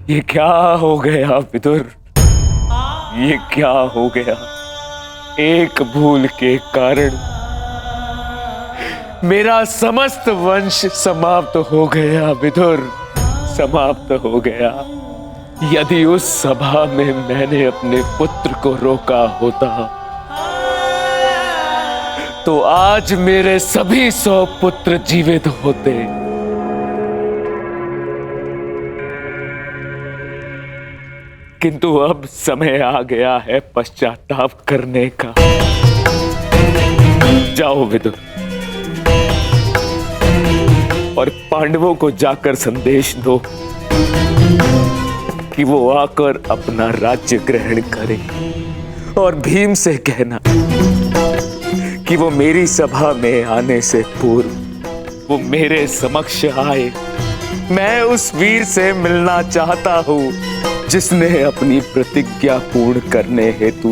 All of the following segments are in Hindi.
ये क्या हो गया विदुर? ये क्या हो गया? एक भूल के कारण मेरा समस्त वंश समाप्त हो गया विदुर, समाप्त हो गया। यदि उस सभा में मैंने अपने पुत्र को रोका होता तो आज मेरे सभी 100 पुत्र जीवित होते। किंतु अब समय आ गया है पश्चाताप करने का। जाओ विदुर और पांडवों को जाकर संदेश दो कि वो आकर अपना राज्य ग्रहण करें, और भीम से कहना कि वो मेरी सभा में आने से पूर्व वो मेरे समक्ष आए। मैं उस वीर से मिलना चाहता हूँ जिसने अपनी प्रतिज्ञा पूर्ण करने हेतु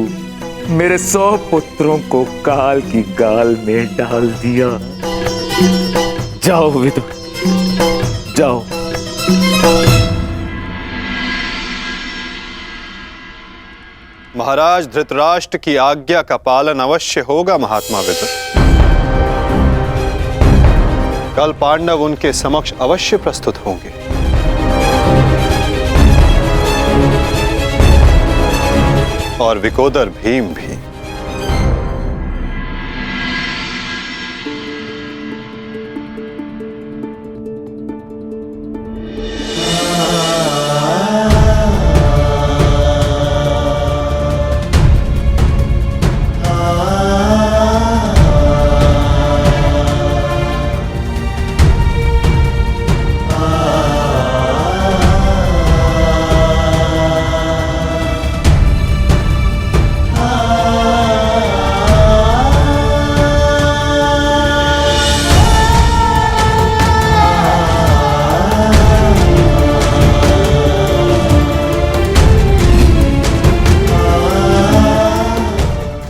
मेरे 100 पुत्रों को काल की गाल में डाल दिया। जाओ विदुर, जाओ। महाराज धृतराष्ट्र की आज्ञा का पालन अवश्य होगा महात्मा विदुर। कल पांडव उनके समक्ष अवश्य प्रस्तुत होंगे। और विकोदर भीम भी।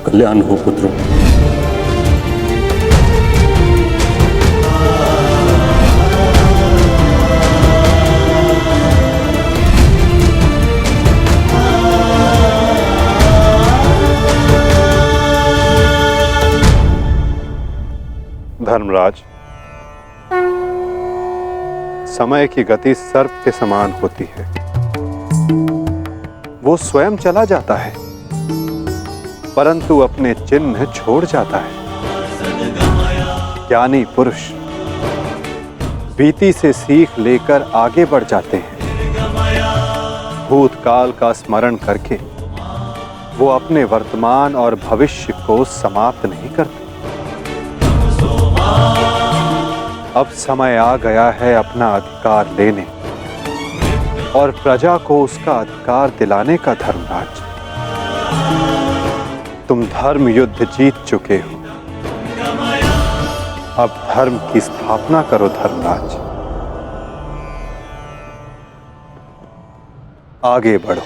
कल्याण हो पुत्रों। धर्मराज, समय की गति सर्प के समान होती है। वो स्वयं चला जाता है परंतु अपने चिन्ह छोड़ जाता है। ज्ञानी पुरुष बीती से सीख लेकर आगे बढ़ जाते हैं। भूतकाल का स्मरण करके वो अपने वर्तमान और भविष्य को समाप्त नहीं करते। अब समय आ गया है अपना अधिकार लेने और प्रजा को उसका अधिकार दिलाने का। धर्मराज, तुम धर्म युद्ध जीत चुके हो, अब धर्म की स्थापना करो। धर्मराज, आगे बढ़ो।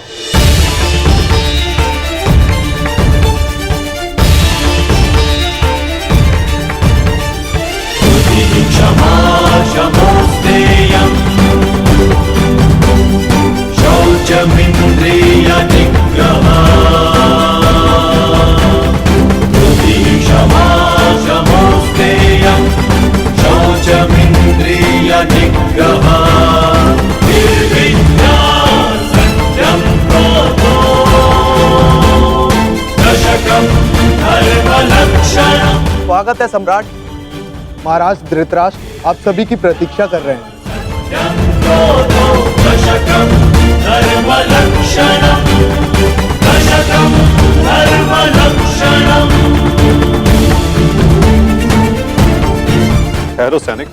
शौचमिन्द्रिय निग्रह शौचमिन्द्रिय निग्रह निर्विद्या सत्यं क्रोधो दशकं धर्मलक्षणम्। स्वागत है सम्राट। महाराज धृतराष्ट्र आप सभी की प्रतीक्षा कर रहे हैं। दशकं धर्मलक्षणम्, दशकं धर्मलक्षणम्। ठहरो सैनिक।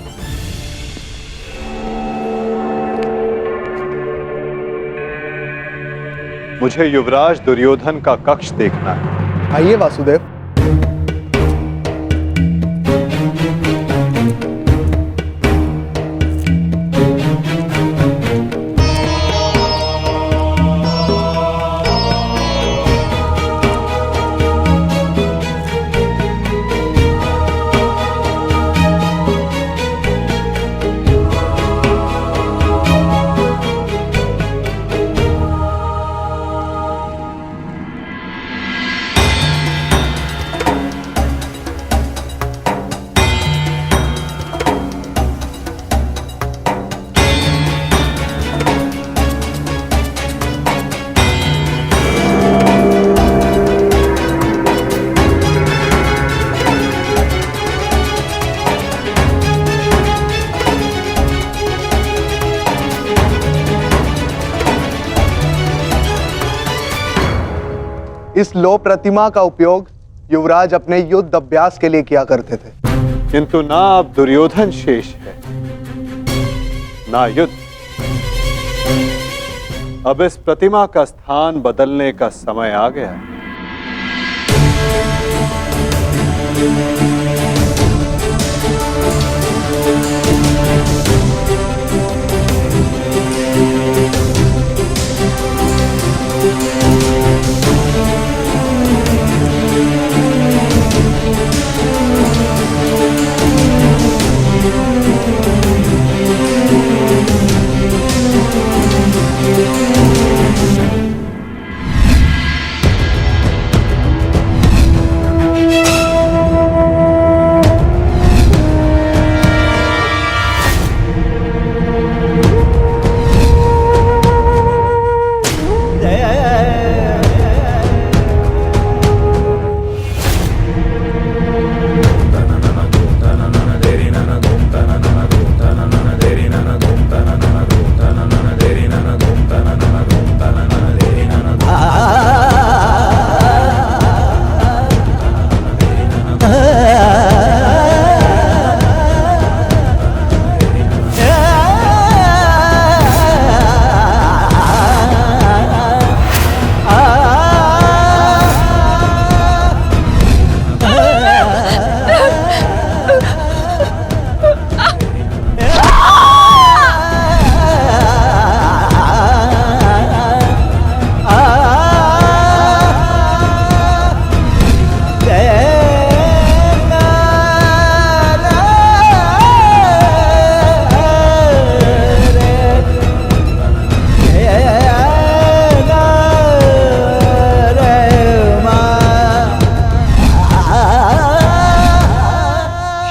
मुझे युवराज दुर्योधन का कक्ष देखना है। आइए वासुदेव। इस लौह प्रतिमा का उपयोग युवराज अपने युद्ध अभ्यास के लिए किया करते थे। किंतु ना अब दुर्योधन शेष है, ना युद्ध। अब इस प्रतिमा का स्थान बदलने का समय आ गया है।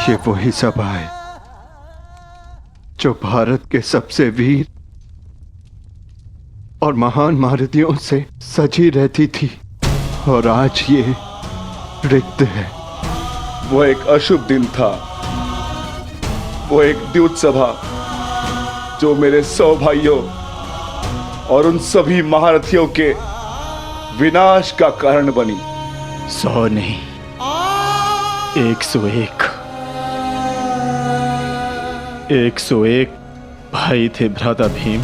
ये वही सभा है जो भारत के सबसे वीर और महान महारथियों से सजी रहती थी, और आज ये रिक्त है। वो एक अशुभ दिन था, वो एक द्युत सभा जो मेरे 100 भाइयों और उन सभी महारथियों के विनाश का कारण बनी। 100 नहीं, 101 101 भाई थे भ्राता भीम,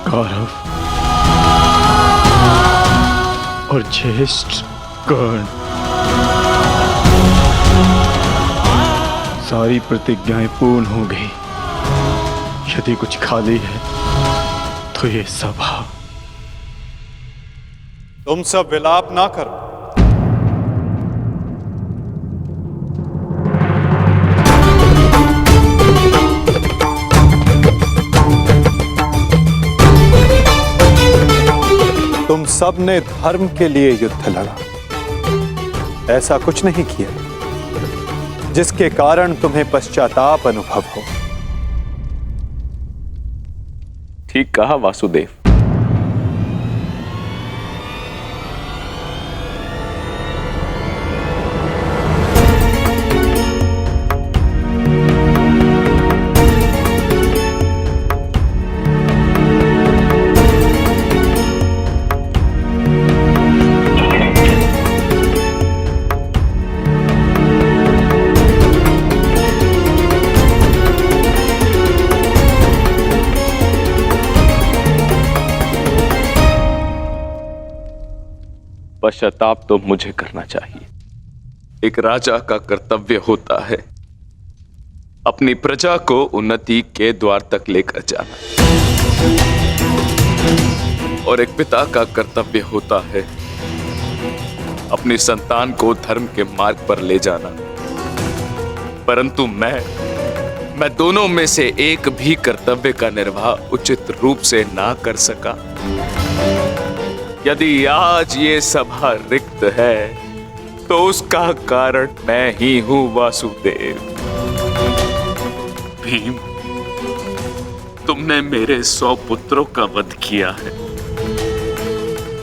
कौरव और ज्येष्ठ कर्ण। सारी प्रतिज्ञाएं पूर्ण हो गई। यदि कुछ खाली है तो ये सभा। तुम सब विलाप ना करो। तुम सब ने धर्म के लिए युद्ध लड़ा, ऐसा कुछ नहीं किया जिसके कारण तुम्हें पश्चाताप अनुभव हो। ठीक कहा वासुदेव। पश्चाताप तो मुझे करना चाहिए। एक राजा का कर्तव्य होता है अपनी प्रजा को उन्नति के द्वार तक लेकर जाना, और एक पिता का कर्तव्य होता है अपनी संतान को धर्म के मार्ग पर ले जाना। परंतु मैं दोनों में से एक भी कर्तव्य का निर्वाह उचित रूप से ना कर सका। यदि आज ये सभा रिक्त है तो उसका कारण मैं ही हूं वासुदेव। भीम, तुमने मेरे 100 पुत्रों का वध किया है,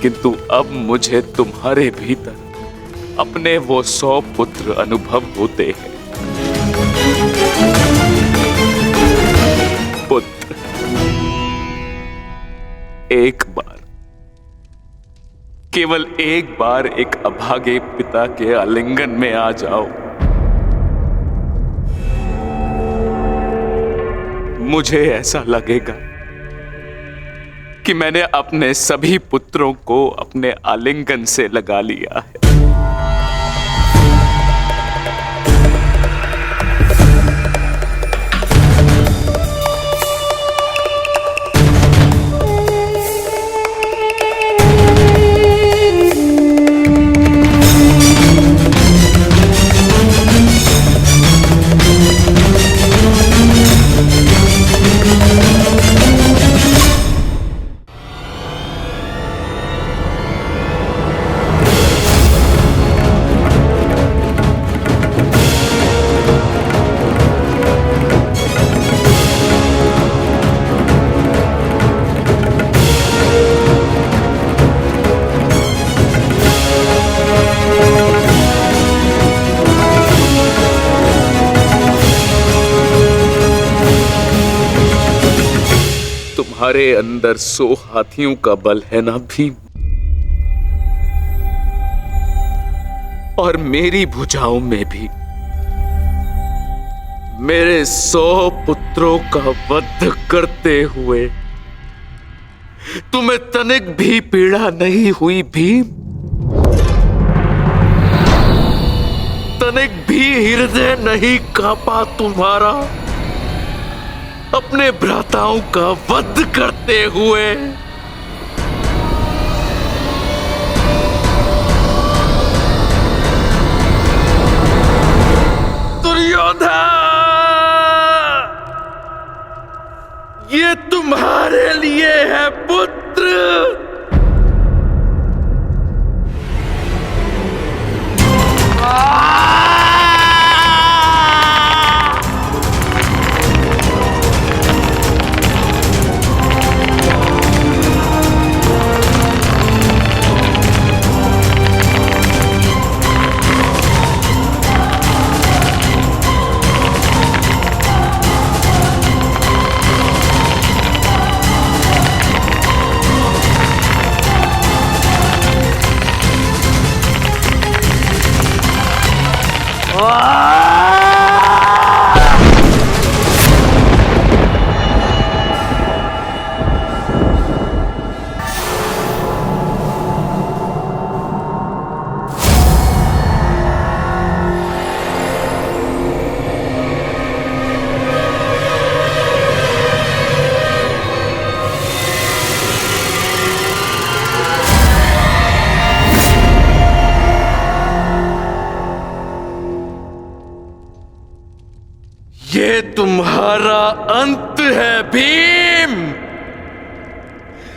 किंतु अब मुझे तुम्हारे भीतर अपने वो 100 पुत्र अनुभव होते हैं। पुत्र, एक बार केवल एक बार एक अभागे पिता के आलिंगन में आ जाओ। मुझे ऐसा लगेगा कि मैंने अपने सभी पुत्रों को अपने आलिंगन से लगा लिया है। तुम्हारे अंदर 100 हाथियों का बल है ना भीम, और मेरी भुजाओं में भी मेरे 100 पुत्रों का वध करते हुए तुम्हें तनिक भी पीड़ा नहीं हुई भीम? तनिक भी हृदय नहीं कांपा तुम्हारा अपने भ्राताओं का वध करते हुए? दुर्योधन, ये तुम्हारे लिए है पुत्र। ये तुम्हारा अंत है भीम,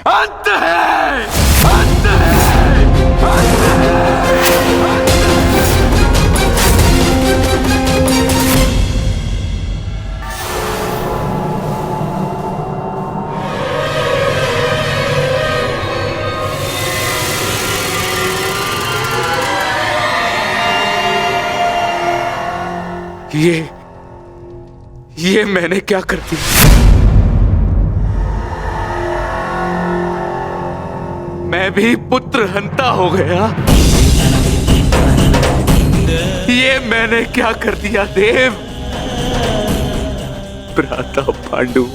अंत है, अंत है, अंत है। ये मैंने क्या कर दिया? मैं भी पुत्र हंता हो गया। ये मैंने क्या कर दिया देव? भ्राता पांडु,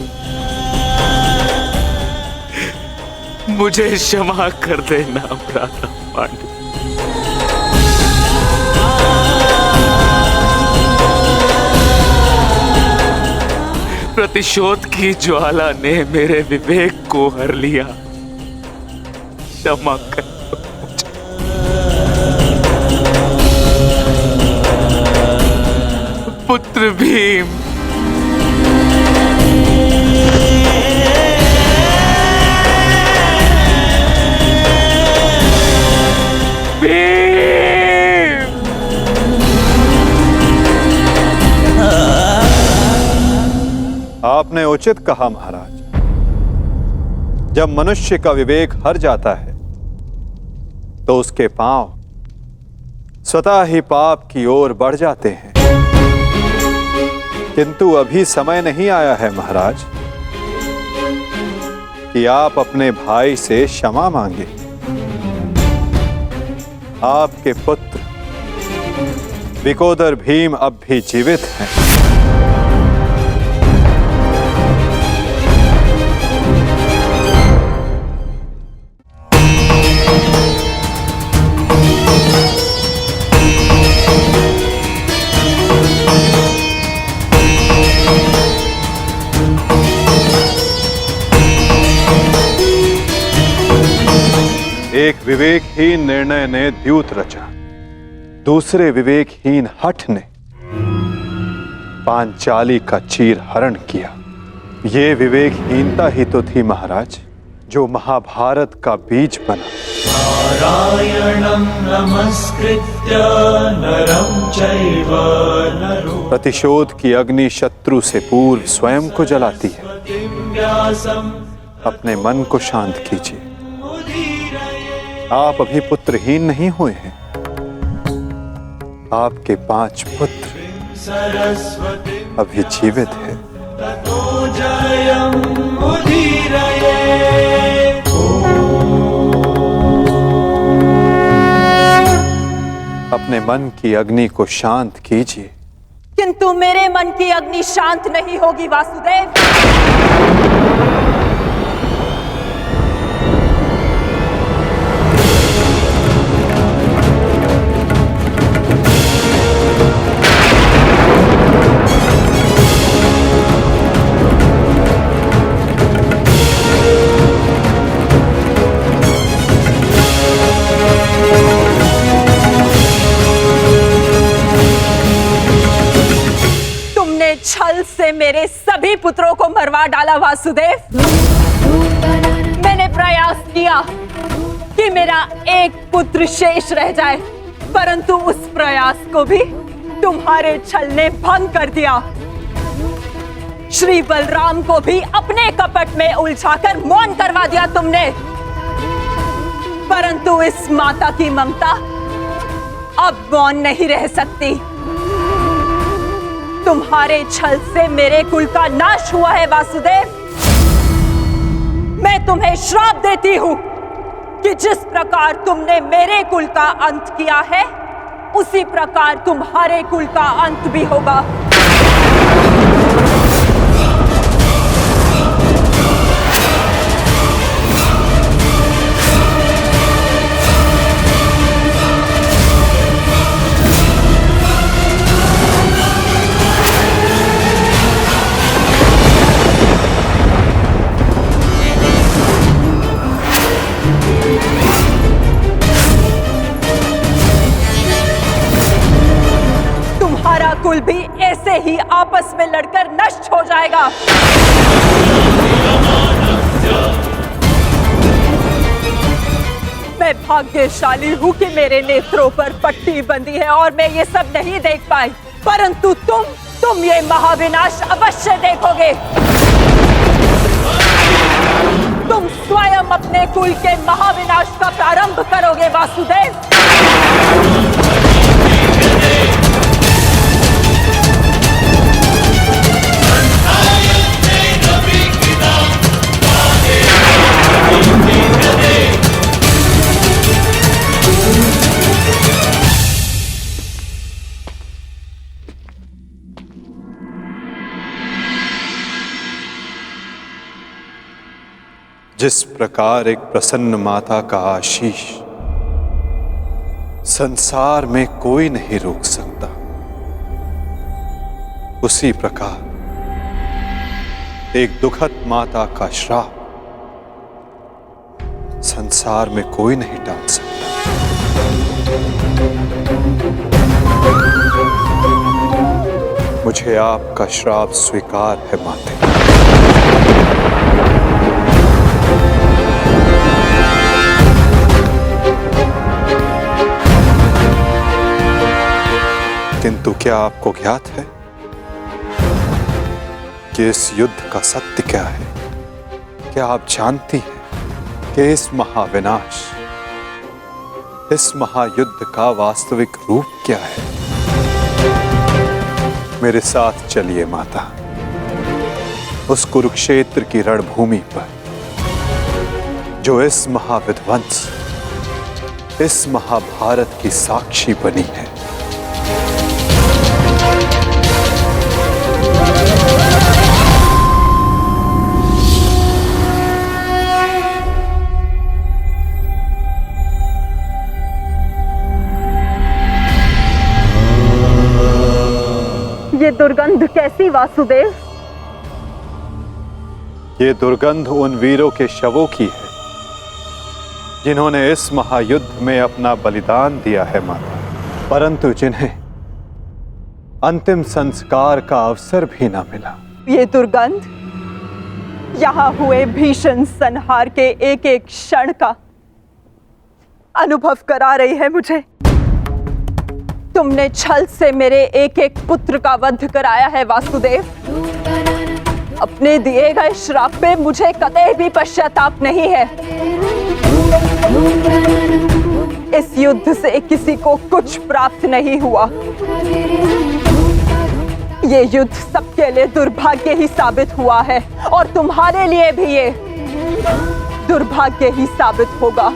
मुझे क्षमा कर देना भ्राता पांडु। प्रतिशोध की ज्वाला ने मेरे विवेक को हर लिया। क्षमा कर मुझे। पुत्र भीम, आपने उचित कहा महाराज। जब मनुष्य का विवेक हर जाता है तो उसके पांव स्वतः ही पाप की ओर बढ़ जाते हैं। किंतु अभी समय नहीं आया है महाराज कि आप अपने भाई से क्षमा मांगे। आपके पुत्र विकोदर भीम अब भी जीवित हैं। एक विवेकहीन निर्णय ने द्यूत रचा, दूसरे विवेकहीन हठ ने पांचाली का चीर हरण किया। ये विवेकहीनता ही तो थी महाराज, जो महाभारत का बीज बना। नारायणं नमस्कृत्य नरं चैव नरोत्तमं प्रतिशोध की अग्नि शत्रु से पूर्व स्वयं को जलाती है। व्यासं अपने मन को शांत कीजिए। आप अभी पुत्रहीन नहीं हुए हैं। आपके 5 पुत्र सरस्वती अभी जीवित हैं। ततो जयं मुदीरये। अपने मन की अग्नि को शांत कीजिए। किंतु मेरे मन की अग्नि शांत नहीं होगी वासुदेव। छल से मेरे सभी पुत्रों को मरवा डाला वासुदेव। मैंने प्रयास किया कि मेरा एक पुत्र शेष रह जाए, परंतु उस प्रयास को भी तुम्हारे छल ने भंग कर दिया। श्री बलराम को भी अपने कपट में उलझाकर मौन करवा दिया तुमने, परंतु इस माता की ममता अब मौन नहीं रह सकती। तुम्हारे छल से मेरे कुल का नाश हुआ है वासुदेव। मैं तुम्हें श्राप देती हूं कि जिस प्रकार तुमने मेरे कुल का अंत किया है, उसी प्रकार तुम्हारे कुल का अंत भी होगा। कुल भी ऐसे ही आपस में लड़कर नष्ट हो जाएगा। मैं भाग्यशाली हूं कि मेरे नेत्रों पर पट्टी बंधी है और मैं ये सब नहीं देख पाई, परंतु तुम ये महाविनाश अवश्य देखोगे। तुम स्वयं अपने कुल के महाविनाश का प्रारंभ करोगे वासुदेव। जिस प्रकार एक प्रसन्न माता का आशीष संसार में कोई नहीं रोक सकता, उसी प्रकार एक दुखद माता का श्राप संसार में कोई नहीं टाल सकता। मुझे आपका श्राप स्वीकार है माते। किंतु क्या आपको ज्ञात है कि इस युद्ध का सत्य क्या है? क्या आप जानती हैं कि इस महाविनाश, इस महायुद्ध का वास्तविक रूप क्या है? मेरे साथ चलिए माता, उस कुरुक्षेत्र की रणभूमि पर जो इस महाविध्वंस इस महाभारत की साक्षी बनी है। ये दुर्गंध कैसी वासुदेव? ये दुर्गंध उन वीरों के शवों की है जिन्होंने इस महायुद्ध में अपना बलिदान दिया है माता, परंतु जिन्हें अंतिम संस्कार का अवसर भी ना मिला। ये दुर्गंध यहाँ हुए भीषण संहार के एक एक क्षण का अनुभव करा रही है मुझे। तुमने छल से मेरे एक एक पुत्र का वध कराया है वासुदेव। अपने दिए गए श्राप पे मुझे कतई भी पश्चाताप नहीं है। इस युद्ध से किसी को कुछ प्राप्त नहीं हुआ। ये युद्ध सबके लिए दुर्भाग्य ही साबित हुआ है और तुम्हारे लिए भी ये दुर्भाग्य ही साबित होगा।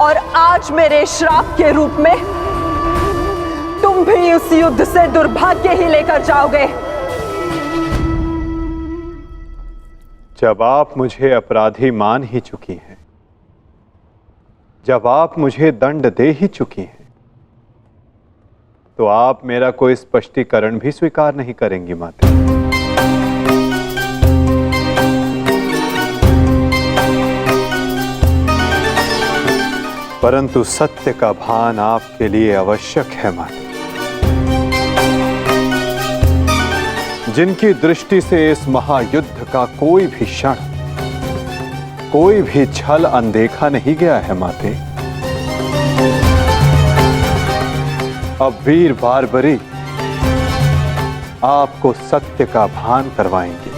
और आज मेरे श्राप के रूप में तुम भी उस युद्ध से दुर्भाग्य ही लेकर जाओगे। जब आप मुझे अपराधी मान ही चुकी हैं, जब आप मुझे दंड दे ही चुकी हैं, तो आप मेरा कोई स्पष्टीकरण भी स्वीकार नहीं करेंगी माता। परंतु सत्य का भान आपके लिए आवश्यक है माता। जिनकी दृष्टि से इस महायुद्ध का कोई भी क्षण, कोई भी छल अनदेखा नहीं गया है माते। अब वीर बार्बरी आपको सत्य का भान करवाएंगे।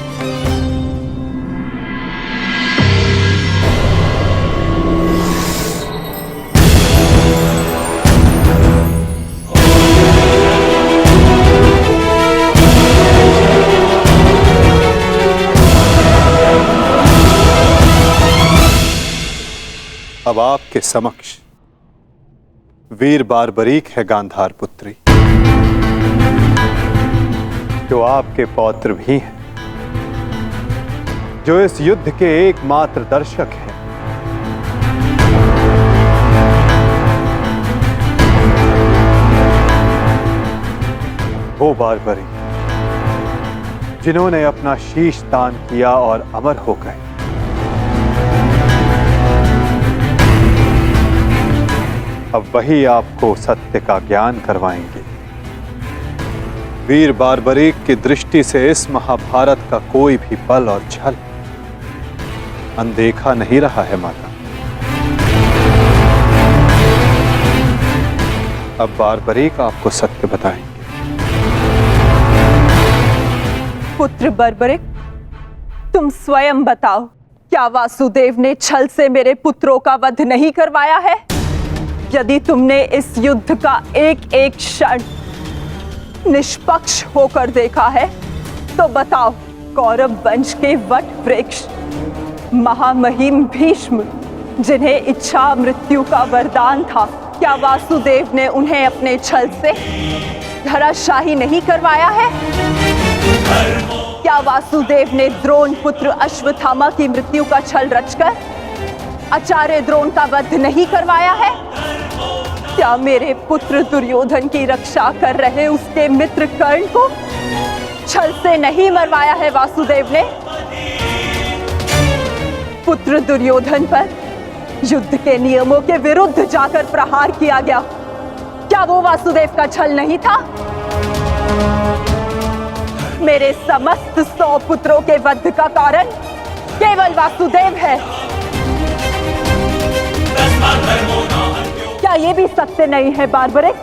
अब आपके समक्ष वीर बार्बरीक है गांधार पुत्री, जो आपके पौत्र भी हैं, जो इस युद्ध के एकमात्र दर्शक हैं। वो बार्बरी जिन्होंने अपना शीश दान किया और अमर हो गए। अब वही आपको सत्य का ज्ञान करवाएंगे। वीर बार्बरीक की दृष्टि से इस महाभारत का कोई भी बल और छल अनदेखा नहीं रहा है माता। अब बार्बरीक आपको सत्य बताएंगे। पुत्र बर्बरिक, तुम स्वयं बताओ, क्या वासुदेव ने छल से मेरे पुत्रों का वध नहीं करवाया है? यदि तुमने इस युद्ध का एक एक क्षण निष्पक्ष होकर देखा है, तो बताओ, कौरव वंश के वट वृक्ष महामहिम भीष्म, जिन्हें इच्छा मृत्यु का वरदान था, क्या वासुदेव ने उन्हें अपने छल से धराशाही नहीं करवाया है? क्या वासुदेव ने द्रोण पुत्र अश्वत्थामा की मृत्यु का छल रचकर आचार्य द्रोण का वध नहीं करवाया है? क्या मेरे पुत्र दुर्योधन की रक्षा कर रहे उसके मित्र कर्ण को छल से नहीं मरवाया है वासुदेव ने? पुत्र दुर्योधन पर युद्ध के नियमों के विरुद्ध जाकर प्रहार किया गया, क्या वो वासुदेव का छल नहीं था? मेरे समस्त 100 पुत्रों के वध का कारण केवल वासुदेव है। क्या ये भी सत्य नहीं है बार्बरिक?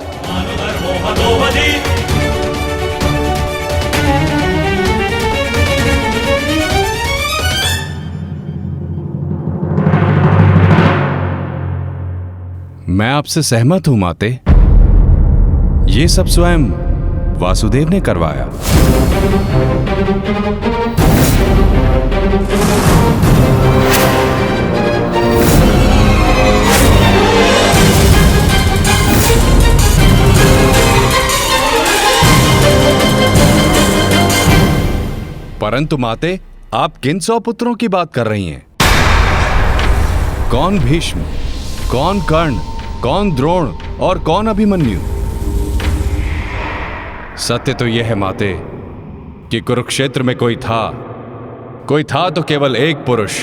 मैं आपसे सहमत हूं माते। ये सब स्वयं वासुदेव ने करवाया। परंतु माते, आप किन 100 पुत्रों की बात कर रही हैं? कौन भीष्म, कौन कर्ण, कौन द्रोण और कौन अभिमन्यु? सत्य तो यह है माते कि कुरुक्षेत्र में कोई था तो केवल एक पुरुष,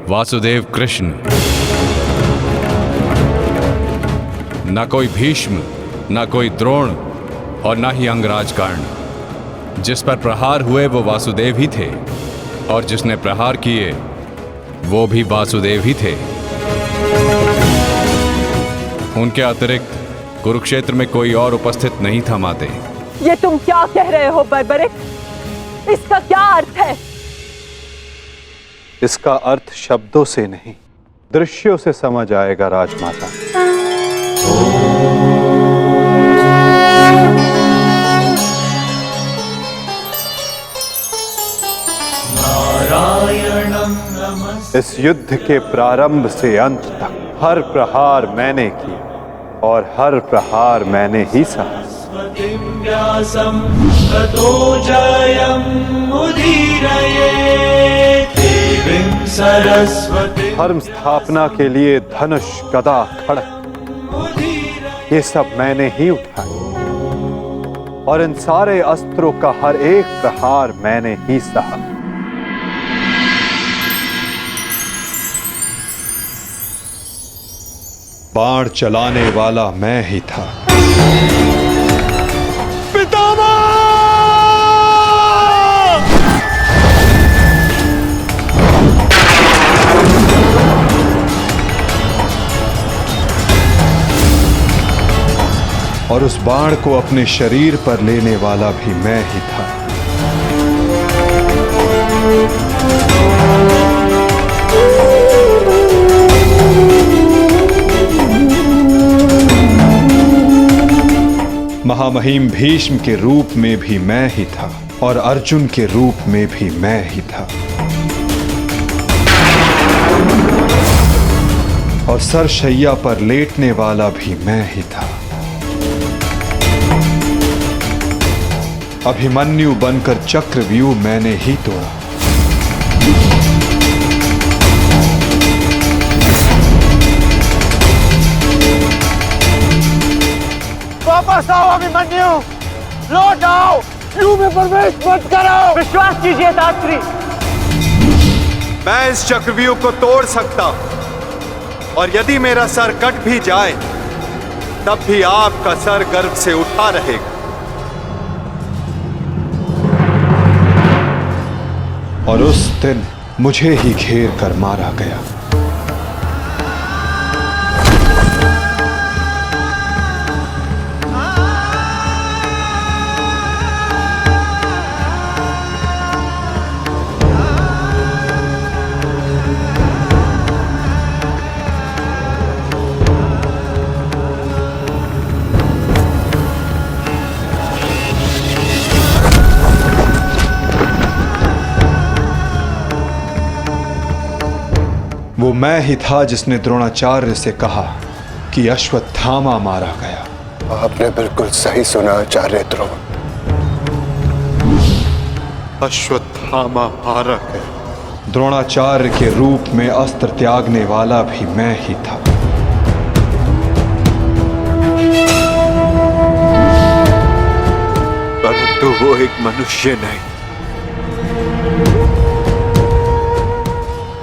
वासुदेव कृष्ण। ना कोई भीष्म, ना कोई द्रोण और ना ही अंगराज कर्ण। जिस पर प्रहार हुए वो वासुदेव ही थे, और जिसने प्रहार किए वो भी वासुदेव ही थे। उनके अतिरिक्त कुरुक्षेत्र में कोई और उपस्थित नहीं था माते। ये तुम क्या कह रहे हो बर्बरिक? इसका क्या अर्थ है? इसका अर्थ शब्दों से नहीं, दृश्यों से समझ आएगा राजमाता। नारायणं नमस्ते इस युद्ध के प्रारंभ से अंत तक हर प्रहार मैंने किया और हर प्रहार मैंने ही सहा। व्यासं ततो जयम् उदीरये देवीं सरस्वती। धर्म स्थापना के लिए धनुष, गदा, खड्ग ये सब मैंने ही उठाए और इन सारे अस्त्रों का हर एक प्रहार मैंने ही सहा। बाण चलाने वाला मैं ही था। और उस बाण को अपने शरीर पर लेने वाला भी मैं ही था। महामहिम भीष्म के रूप में भी मैं ही था और अर्जुन के रूप में भी मैं ही था। और सरशैया पर लेटने वाला भी मैं ही था। अभिमन्यु बनकर चक्रव्यूह मैंने ही तोड़ा। वापस आओ अभिमन्यु, लौट आओ, व्यूह में प्रवेश मत करो। विश्वास कीजिए दात्री, मैं इस चक्रव्यूह को तोड़ सकता हूं और यदि मेरा सर कट भी जाए तब भी आपका सर गर्व से उठा रहेगा। और उस दिन मुझे ही घेर कर मारा गया। वो मैं ही था जिसने द्रोणाचार्य से कहा कि अश्वत्थामा मारा गया। आपने बिल्कुल सही सुना आचार्य द्रोण। अश्वत्थामा मारा गया। द्रोणाचार्य के रूप में अस्त्र त्यागने वाला भी मैं ही था। परंतु वो एक मनुष्य नहीं,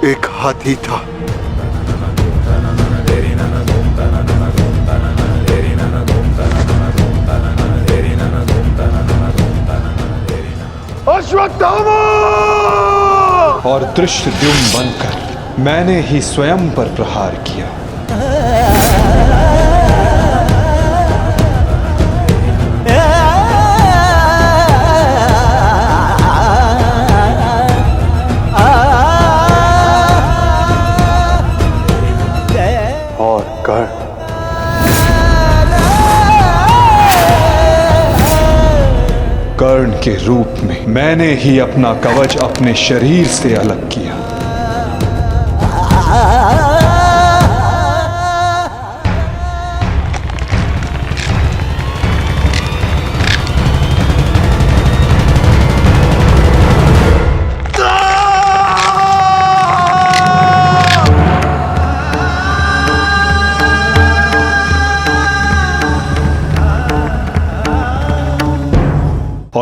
एक हाथी था। अश्वत्थामा! और धृष्टद्युम्न बनकर मैंने ही स्वयं पर प्रहार किया। और कर्ण के रूप में मैंने ही अपना कवच अपने शरीर से अलग किया।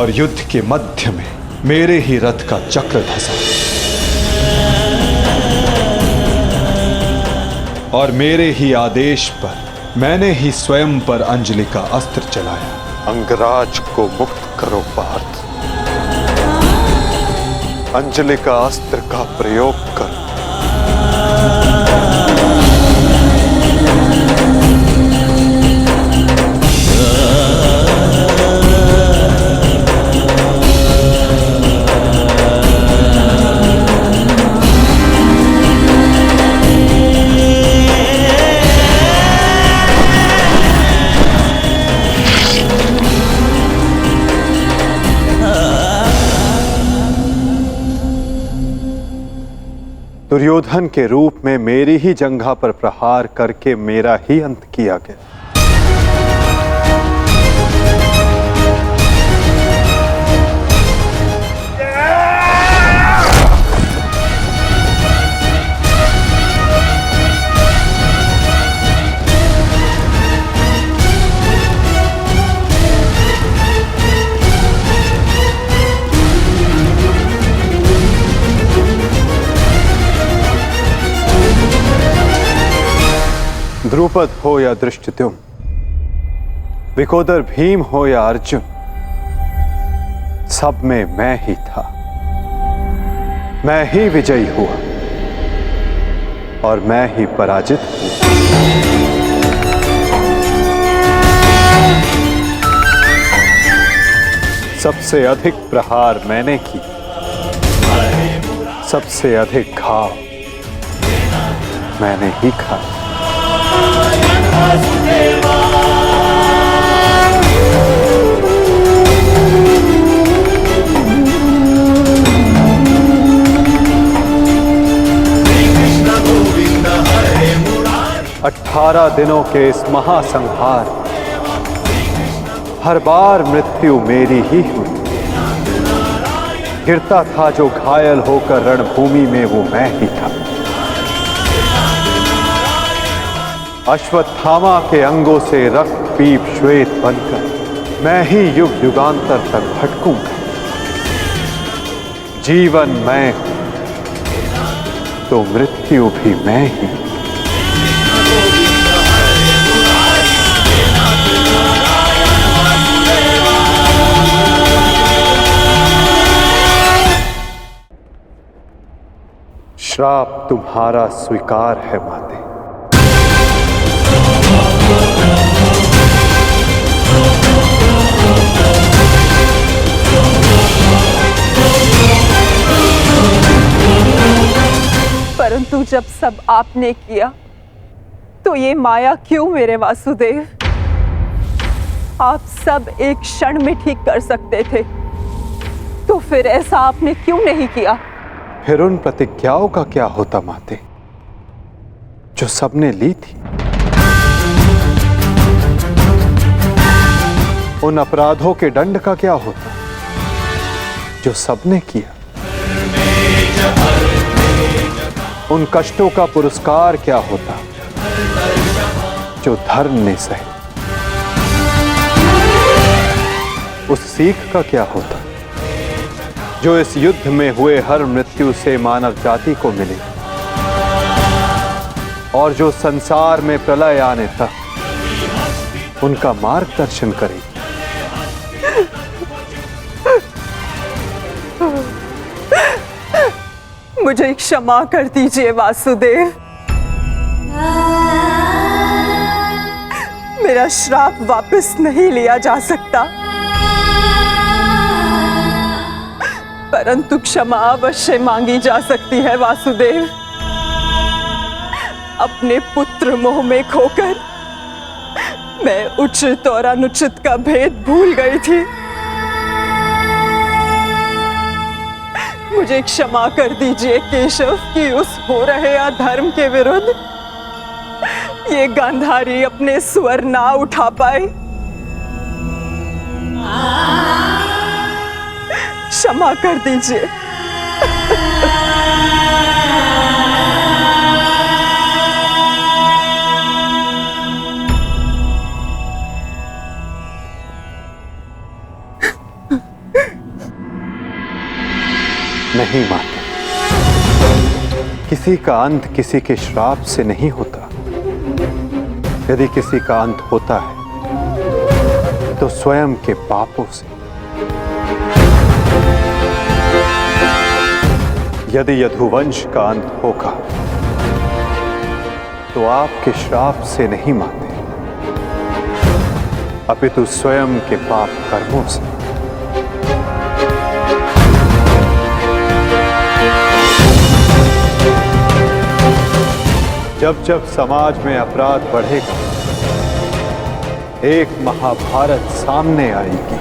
और युद्ध के मध्य में मेरे ही रथ का चक्र धंसा और मेरे ही आदेश पर मैंने ही स्वयं पर अंजलि का अस्त्र चलाया। अंगराज को मुक्त करो पार्थ, अंजलि का अस्त्र का प्रयोग करो। दुर्योधन के रूप में मेरी ही जंघा पर प्रहार करके मेरा ही अंत किया गया। द्रुपद हो या धृष्टद्युम्न, विकोदर भीम हो या अर्जुन, सब में मैं ही था। मैं ही विजयी हुआ और मैं ही पराजित हुआ। सबसे अधिक प्रहार मैंने की, सबसे अधिक घाव मैंने ही खाया। अठारह दिनों के इस महासंहार हर बार मृत्यु मेरी ही हुई। गिरता था जो घायल होकर रणभूमि में वो मैं ही था। अश्वत्थामा के अंगों से रक्त पीप श्वेत बनकर मैं ही युग युगांतर तक भटकूंगा। जीवन मैं तो मृत्यु भी मैं ही। श्राप तुम्हारा स्वीकार है माते। परंतु जब सब आपने किया तो ये माया क्यों मेरे वासुदेव? आप सब एक क्षण में ठीक कर सकते थे, तो फिर ऐसा आपने क्यों नहीं किया? फिर उन प्रतिज्ञाओं का क्या होता माते, जो सबने ली थी? उन अपराधों के दंड का क्या होता, जो सबने किया? उन कष्टों का पुरस्कार क्या होता, जो धर्म ने सहे? उस सीख का क्या होता, जो इस युद्ध में हुए हर मृत्यु से मानव जाति को मिले और जो संसार में प्रलय आने तक उनका मार्गदर्शन करेगी? मुझे क्षमा कर दीजिए वासुदेव। मेरा श्राप वापस नहीं लिया जा सकता, परंतु क्षमा अवश्य मांगी जा सकती है वासुदेव। अपने पुत्र मोह में खोकर मैं उचित और अनुचित का भेद भूल गई थी। मुझे क्षमा कर दीजिए केशव कि उस हो रहे अधर्म के विरुद्ध ये गांधारी अपने स्वर ना उठा पाए। क्षमा कर दीजिए। नहीं माते। किसी का अंत किसी के श्राप से नहीं होता। यदि किसी का अंत होता है तो स्वयं के पापों से। यदि यदुवंश का अंत होगा तो आपके श्राप से नहीं माते, अपितु स्वयं के पाप कर्मों से। जब जब समाज में अपराध बढ़ेगा, एक महाभारत सामने आएगी।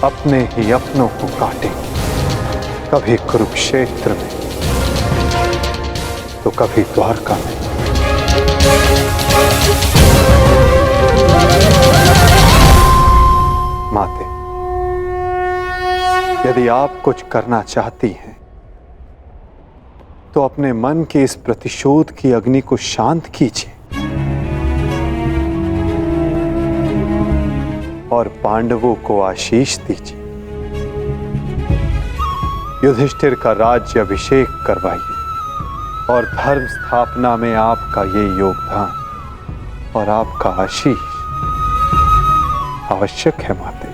अपने ही अपनों को काटेंगे, कभी कुरुक्षेत्र में तो कभी द्वारका में। माते, यदि आप कुछ करना चाहती हैं तो अपने मन के इस प्रतिशोध की अग्नि को शांत कीजिए और पांडवों को आशीष दीजिए। युधिष्ठिर का राज्य अभिषेक करवाइए और धर्म स्थापना में आपका ये योगदान और आपका आशीष आवश्यक है माते।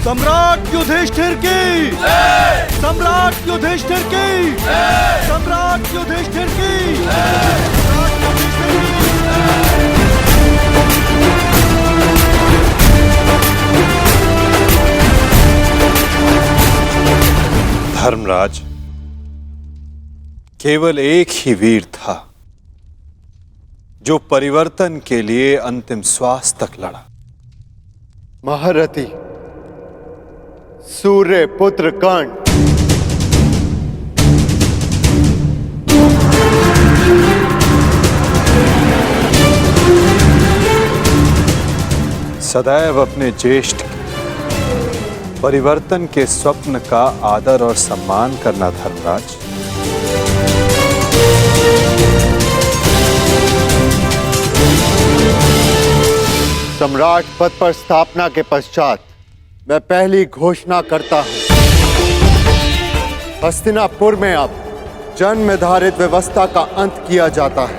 सम्राट युधिष्ठिर की, सम्राट युधिष्ठिर की, सम्राट युधिष्ठिर की। धर्मराज, केवल एक ही वीर था जो परिवर्तन के लिए अंतिम श्वास तक लड़ा। महारथी सूर्य पुत्र कर्ण। सदैव अपने ज्येष्ठ परिवर्तन के स्वप्न का आदर और सम्मान करना धर्मराज। सम्राट पद पर स्थापना के पश्चात मैं पहली घोषणा करता हूं, हस्तिनापुर में अब जन्म निर्धारित व्यवस्था का अंत किया जाता है।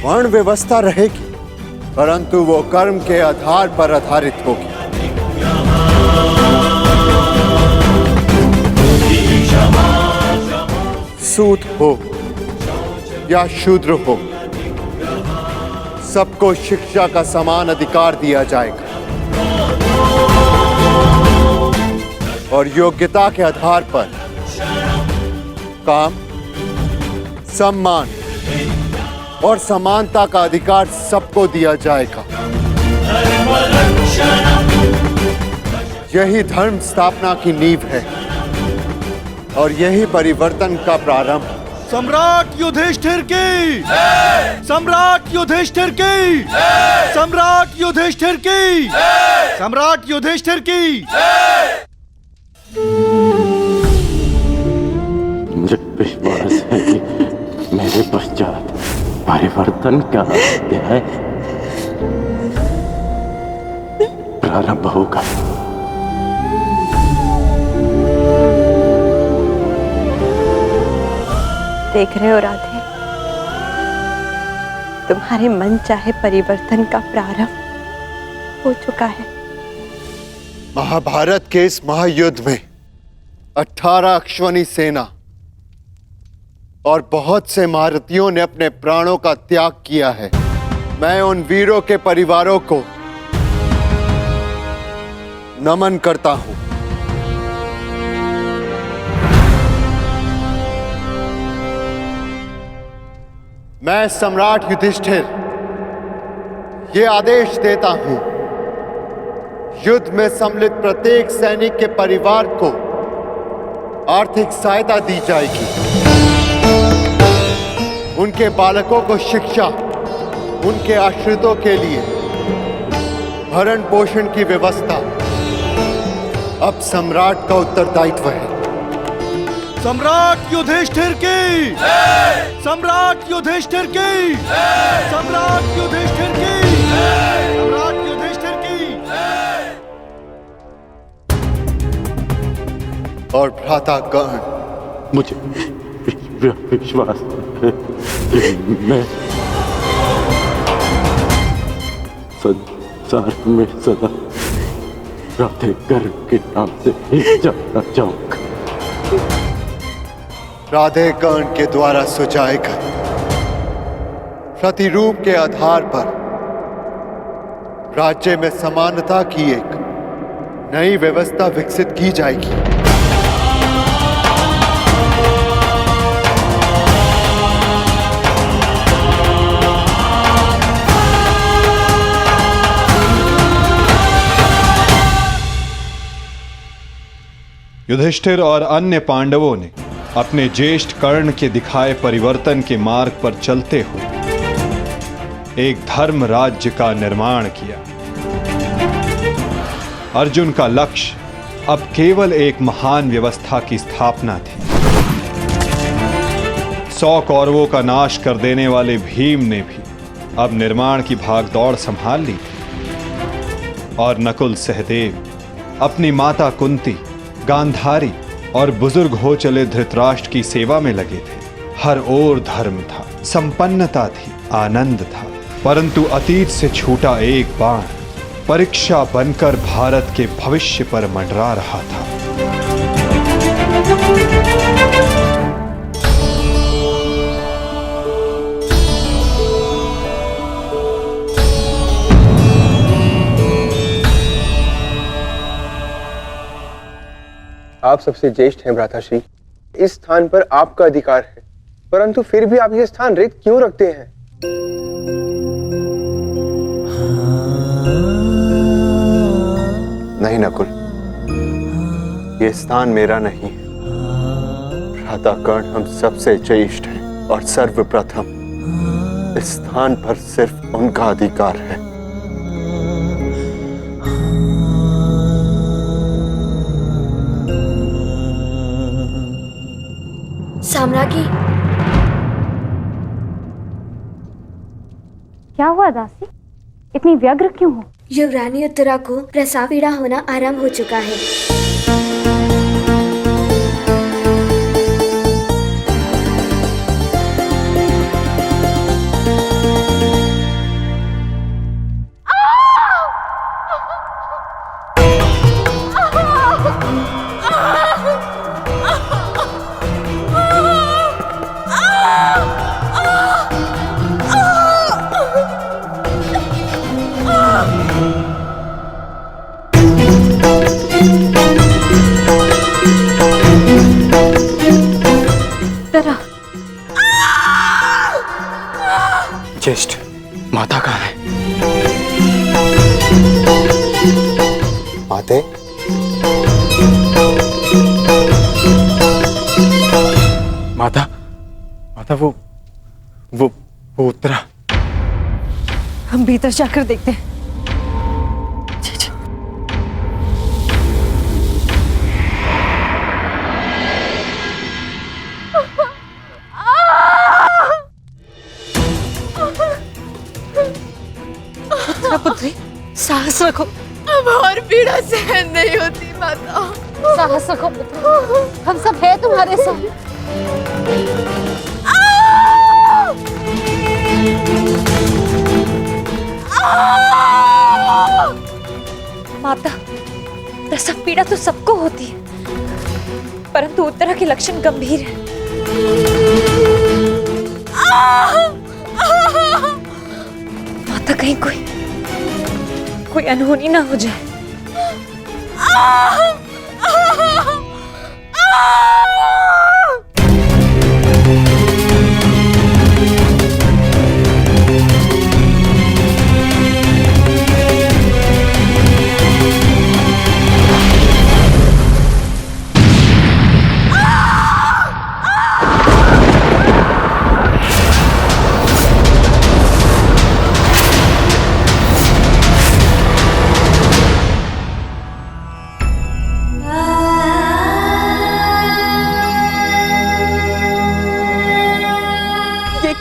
वर्ण व्यवस्था रहेगी, परंतु वो कर्म के आधार पर आधारित होगी। सूत हो या शूद्र हो, सबको शिक्षा का समान अधिकार दिया जाएगा और योग्यता के आधार पर काम, सम्मान और समानता का अधिकार सबको दिया जाएगा। यही धर्म स्थापना की नींव है और यही परिवर्तन का प्रारंभ। सम्राट युधिष्ठिर की, सम्राट युधिष्ठिर की, सम्राट युधिष्ठिर की, सम्राट युधिष्ठिर की। मुझे विश्वास है कि मेरे पश्चात परिवर्तन का अध्याय प्रारंभ होगा। देख रहे हो राधे, तुम्हारे मन चाहे परिवर्तन का प्रारंभ हो चुका है। महाभारत के इस महायुद्ध में 18 अश्वनी सेना और बहुत से महारथियों ने अपने प्राणों का त्याग किया है। मैं उन वीरों के परिवारों को नमन करता हूं। मैं सम्राट युधिष्ठिर ये आदेश देता हूं, युद्ध में सम्मिलित प्रत्येक सैनिक के परिवार को आर्थिक सहायता दी जाएगी। उनके बालकों को शिक्षा, उनके आश्रितों के लिए भरण पोषण की व्यवस्था अब सम्राट का उत्तरदायित्व है। सम्राट युधिष्ठिर की, सम्राट युधिष्ठिर की, सम्राट युधिष्ठिर की, सम्राट युधिष्ठिर की। और भ्राता कर्ण, मुझे विश्वास है कि मैं संसार में सदा राधे कर्ण के नाम से ही जाना चाहूंगा। राधे कर्ण के द्वारा सुझाए गए प्रतिरूप के आधार पर राज्य में समानता की एक नई व्यवस्था विकसित की जाएगी। युधिष्ठिर और अन्य पांडवों ने अपने ज्येष्ठ कर्ण के दिखाए परिवर्तन के मार्ग पर चलते हुए एक धर्म राज्य का निर्माण किया। अर्जुन का लक्ष्य अब केवल एक महान व्यवस्था की स्थापना थी। 100 कौरवों का नाश कर देने वाले भीम ने भी अब निर्माण की भागदौड़ संभाल ली थी और नकुल सहदेव अपनी माता कुंती, गांधारी और बुजुर्ग हो चले धृतराष्ट्र की सेवा में लगे थे। हर ओर धर्म था, संपन्नता थी, आनंद था, परंतु अतीत से छूटा एक बाण परीक्षा बनकर भारत के भविष्य पर मंडरा रहा था। आप सबसे ज्येष्ठ हैं भ्राताश्री, इस स्थान पर आपका अधिकार है, परंतु फिर भी आप ये स्थान रिक्त क्यों रखते हैं? नहीं नकुल, ये स्थान मेरा नहीं है। भ्राता कर्ण हम सबसे ज्येष्ठ हैं और सर्वप्रथम इस स्थान पर सिर्फ उनका अधिकार है। साम्राज्ञी, क्या हुआ दासी? इतनी व्यग्र क्यों हो? युवरानी उत्तरा को प्रसव पीड़ा होना आरंभ हो चुका है। माता कहाँ है? माते, माता, माता वो उत्तरा। हम भीतर जाकर देखते हैं। पुत्री, साहस रखो। अब और पीड़ा सहन नहीं होती माता। साहस रखो पुत्री, हम सब है तुम्हारे साथ। माता, प्रसव पीड़ा तो सबको होती है, परंतु उत्तरा के लक्षण गंभीर हैं। माता, कहीं कोई अनहोनी ना हो जाए।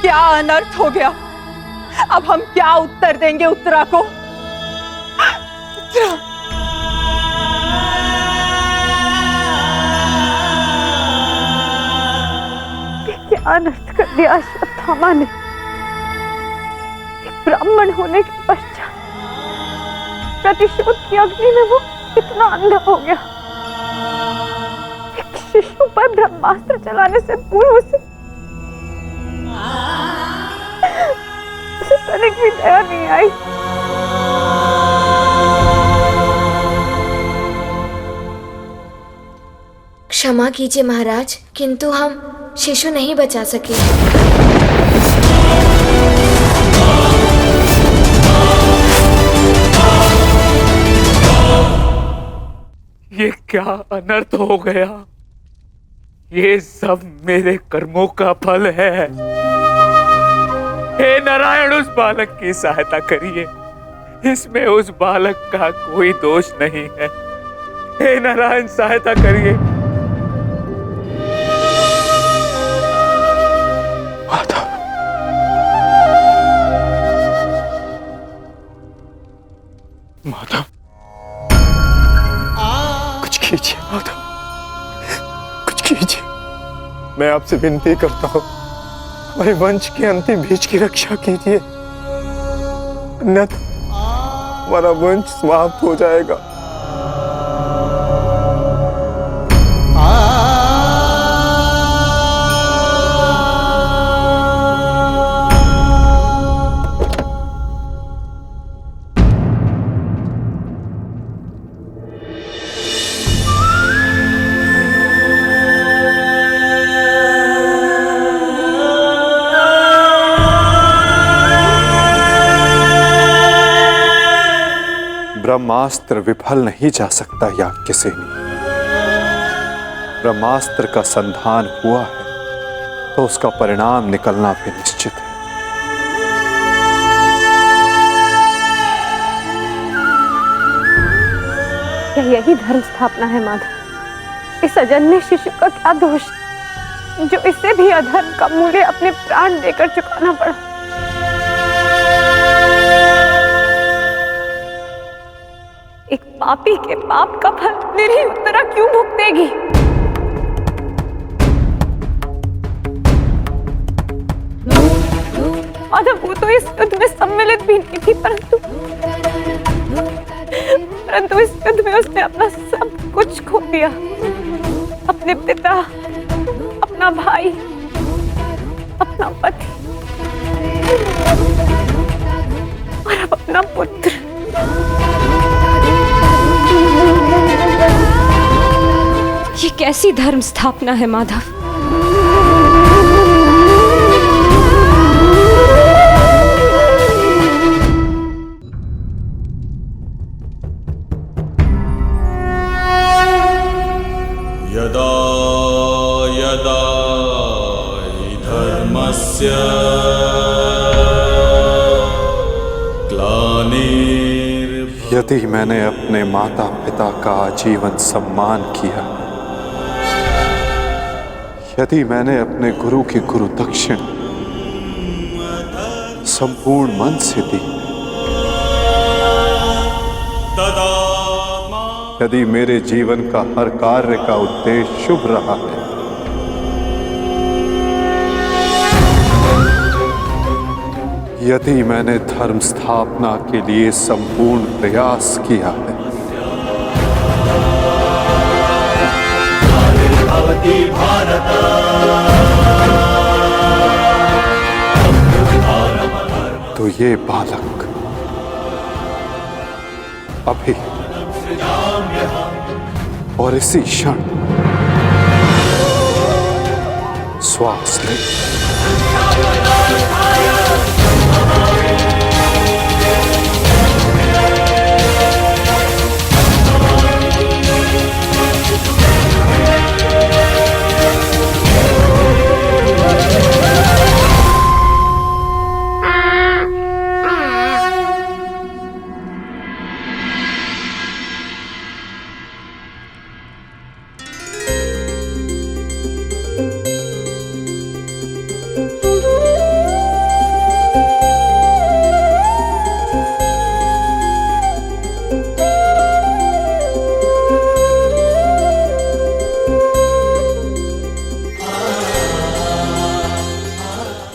क्या अनर्थ हो गया? अब हम क्या उत्तर देंगे उत्तरा को? उत्तरा, क्या अनर्थ कर दिया अश्वत्थामा ने? ब्राह्मण होने के पश्चात प्रतिशोध की अग्नि में वो इतना अंधा हो गया। एक शिशु पर ब्रह्मास्त्र चलाने से पूर्व उसे तनिक भी दया नहीं आई। क्षमा कीजिए महाराज, किंतु हम शिशु नहीं बचा सके। ये क्या अनर्थ हो गया? ये सब मेरे कर्मों का फल है। हे नारायण, उस बालक की सहायता करिए। इसमें उस बालक का कोई दोष नहीं है। हे नारायण, सहायता करिए। माता, माता, कुछ कीजिए माता, कुछ कीजिए। मैं आपसे विनती करता हूं, हमारे वंश के अंतिम बीज की रक्षा कीजिए, अन्यथा हमारा वंश समाप्त हो जाएगा। ब्रह्मास्त्र विफल नहीं जा सकता याज्ञसेनी। ब्रह्मास्त्र का संधान हुआ है तो उसका परिणाम निकलना भी निश्चित है। क्या यही धर्म स्थापना है माधव? इस अजन्य शिशु का क्या दोष जो इसे भी अधर्म का मूल्य अपने प्राण देकर चुकाना पड़ा? एक पापी के पाप का फल निरीह उत्तरा क्यों भुगतेगी? माधव, वो तो इस युद्ध में सम्मिलित भी नहीं थी, परंतु इस युद्ध में उसने अपना सब कुछ खो दिया। अपने पिता, अपना भाई, अपना पति और अब अपना पुत्र। ये कैसी धर्म स्थापना है माधव? यदि मैंने अपने माता पिता का आजीवन सम्मान किया, यदि मैंने अपने गुरु की गुरु दक्षिण संपूर्ण मन से दी, यदि मेरे जीवन का हर कार्य का उद्देश्य शुभ रहा है, यदि मैंने धर्म स्थापना के लिए संपूर्ण प्रयास किया है, तो ये बालक अभी और इसी क्षण श्वास ले।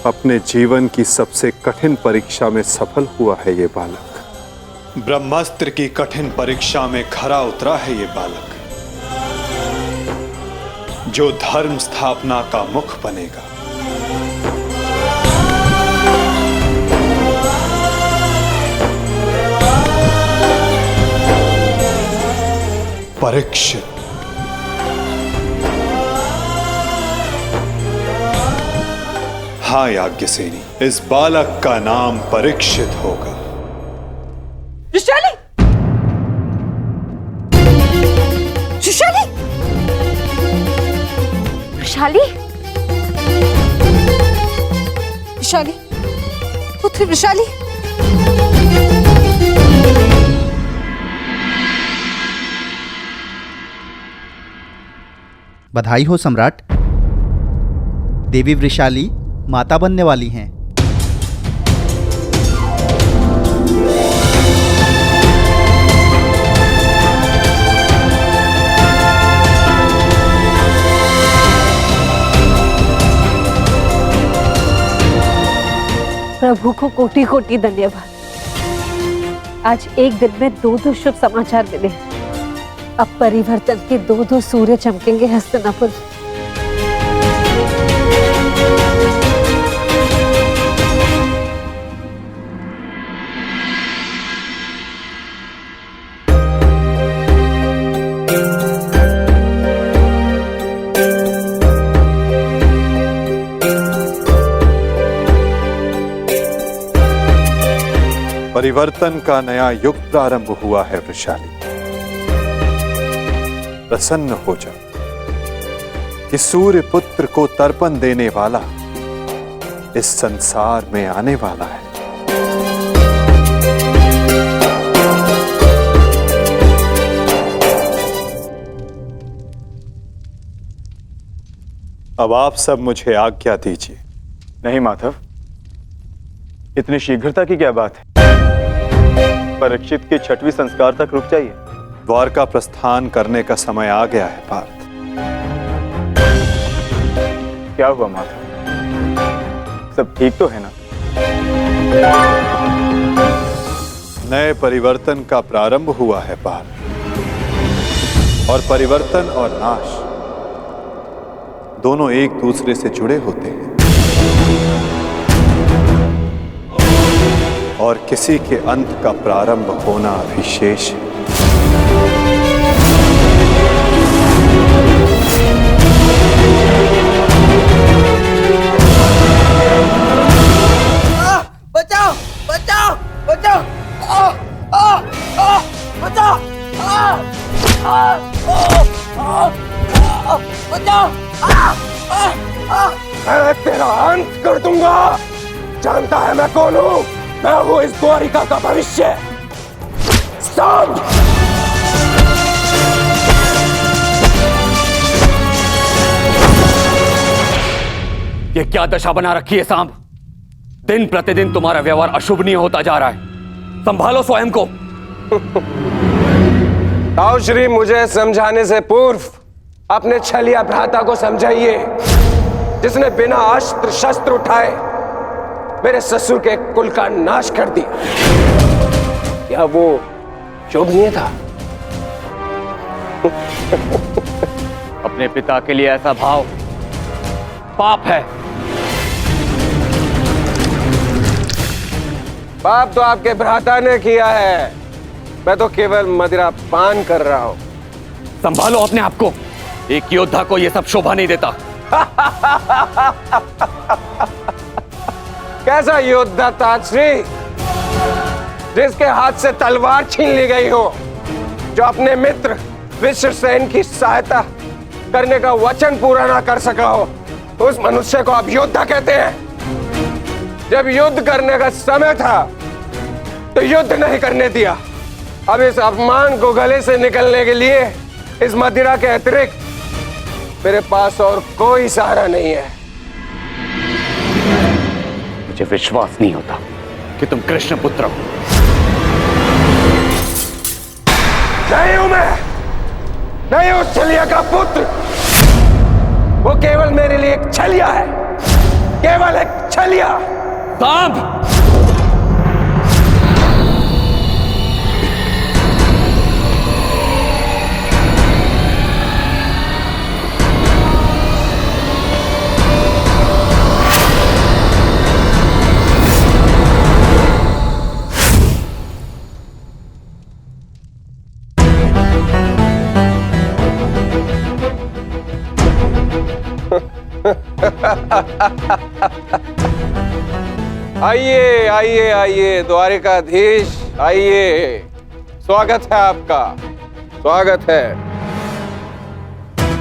अपने जीवन की सबसे कठिन परीक्षा में सफल हुआ है ये बालक। ब्रह्मास्त्र की कठिन परीक्षा में खरा उतरा है ये बालक, जो धर्म स्थापना का मुख बनेगा। परीक्षित। हाँ याज्ञसेनी, इस बालक का नाम परीक्षित होगा। विशाली! विशाली! विशाली? विशाली, पुत्री विशाली। बधाई हो सम्राट। देवी वृषाली माता बनने वाली हैं। प्रभु को कोटि कोटि धन्यवाद। आज एक दिन में दो शुभ समाचार मिले। अब परिवर्तन के दो सूर्य चमकेंगे हस्तिनापुर। परिवर्तन का नया युग प्रारंभ हुआ है वृषाली। प्रसन्न हो जा कि सूर्य पुत्र को तर्पण देने वाला इस संसार में आने वाला है। अब आप सब मुझे आज्ञा दीजिए। नहीं माधव, इतनी शीघ्रता की क्या बात है? परीक्षित के 6वें संस्कार तक रुक जाइए। द्वारका प्रस्थान करने का समय आ गया है पार्थ। क्या हुआ माधव? सब ठीक तो है ना? नए परिवर्तन का प्रारंभ हुआ है पार्थ, और परिवर्तन और नाश दोनों एक दूसरे से जुड़े होते हैं, और किसी के अंत का प्रारंभ होना अभी शेष है। बचाओ बचाओ बचाओ! बचाओ! बचाओ! मैं तेरा अंत कर दूंगा। जानता है मैं कौन हूं? मैं हूं इस द्वारिका का भविष्य। सांब! ये क्या दशा बना रखी है सांब? दिन प्रतिदिन तुम्हारा व्यवहार अशुभनीय होता जा रहा है। संभालो स्वयं को। आओ श्री, मुझे समझाने से पूर्व अपने छलिया भ्राता को समझाइए, जिसने बिना अस्त्र शस्त्र उठाए मेरे ससुर के कुल का नाश कर दिया। क्या वो शोभनीय था? अपने पिता के लिए ऐसा भाव पाप है। पाप तो आपके भ्राता ने किया है, मैं तो केवल मदिरा पान कर रहा हूं। संभालो अपने आप को। एक योद्धा को यह सब शोभा नहीं देता। कैसा योद्धा ताजश्री, जिसके हाथ से तलवार छीन ली गई हो, जो अपने मित्र विश्वसेन की सहायता करने का वचन पूरा ना कर सका हो, उस मनुष्य को आप योद्धा कहते हैं? जब युद्ध करने का समय था तो युद्ध नहीं करने दिया। अब इस अपमान को गले से निकलने के लिए इस मदिरा के अतिरिक्त मेरे पास और कोई सहारा नहीं है। मुझे विश्वास नहीं होता कि तुम कृष्ण पुत्र हो। नहीं हूं मैं, नहीं हूं छलिया का पुत्र। वो केवल मेरे लिए एक छलिया है, केवल एक छलिया। सांब! आइए आइए आइए द्वारिकाधीश, आइए। स्वागत है आपका, स्वागत है।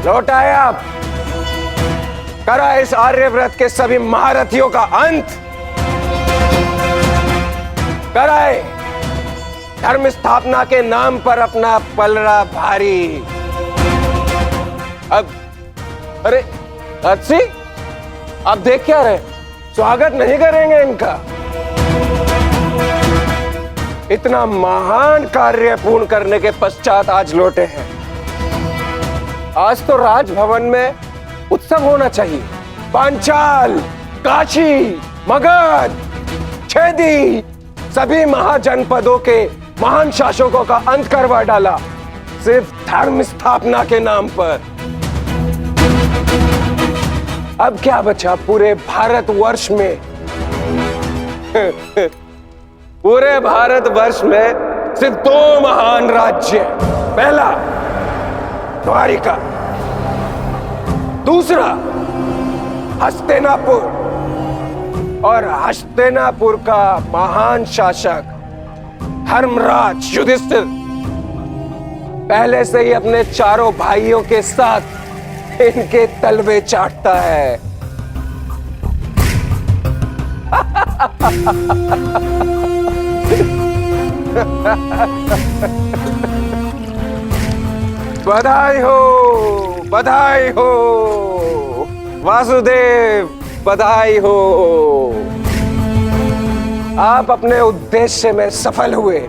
लौट आए आप। करा इस आर्यव्रत के सभी महारथियों का अंत। कराए धर्म स्थापना के नाम पर अपना पलड़ा भारी। अब अरे अच्छी, आप देख क्या रहे? स्वागत नहीं करेंगे इनका? इतना महान कार्य पूर्ण करने के पश्चात आज लौटे हैं। आज तो राजभवन में उत्सव होना चाहिए। पांचाल, काशी, मगध, छेदी, सभी महाजनपदों के महान शासकों का अंत करवा डाला, सिर्फ धर्म स्थापना के नाम पर। अब क्या बचा पूरे भारतवर्ष में? पूरे भारतवर्ष में सिर्फ दो महान राज्य। पहला द्वारिका, दूसरा हस्तिनापुर। और हस्तिनापुर का महान शासक धर्मराज युधिष्ठिर पहले से ही अपने चारों भाइयों के साथ इनके तलवे चाटता है। बधाई हो, बधाई हो वासुदेव, बधाई हो। आप अपने उद्देश्य में सफल हुए।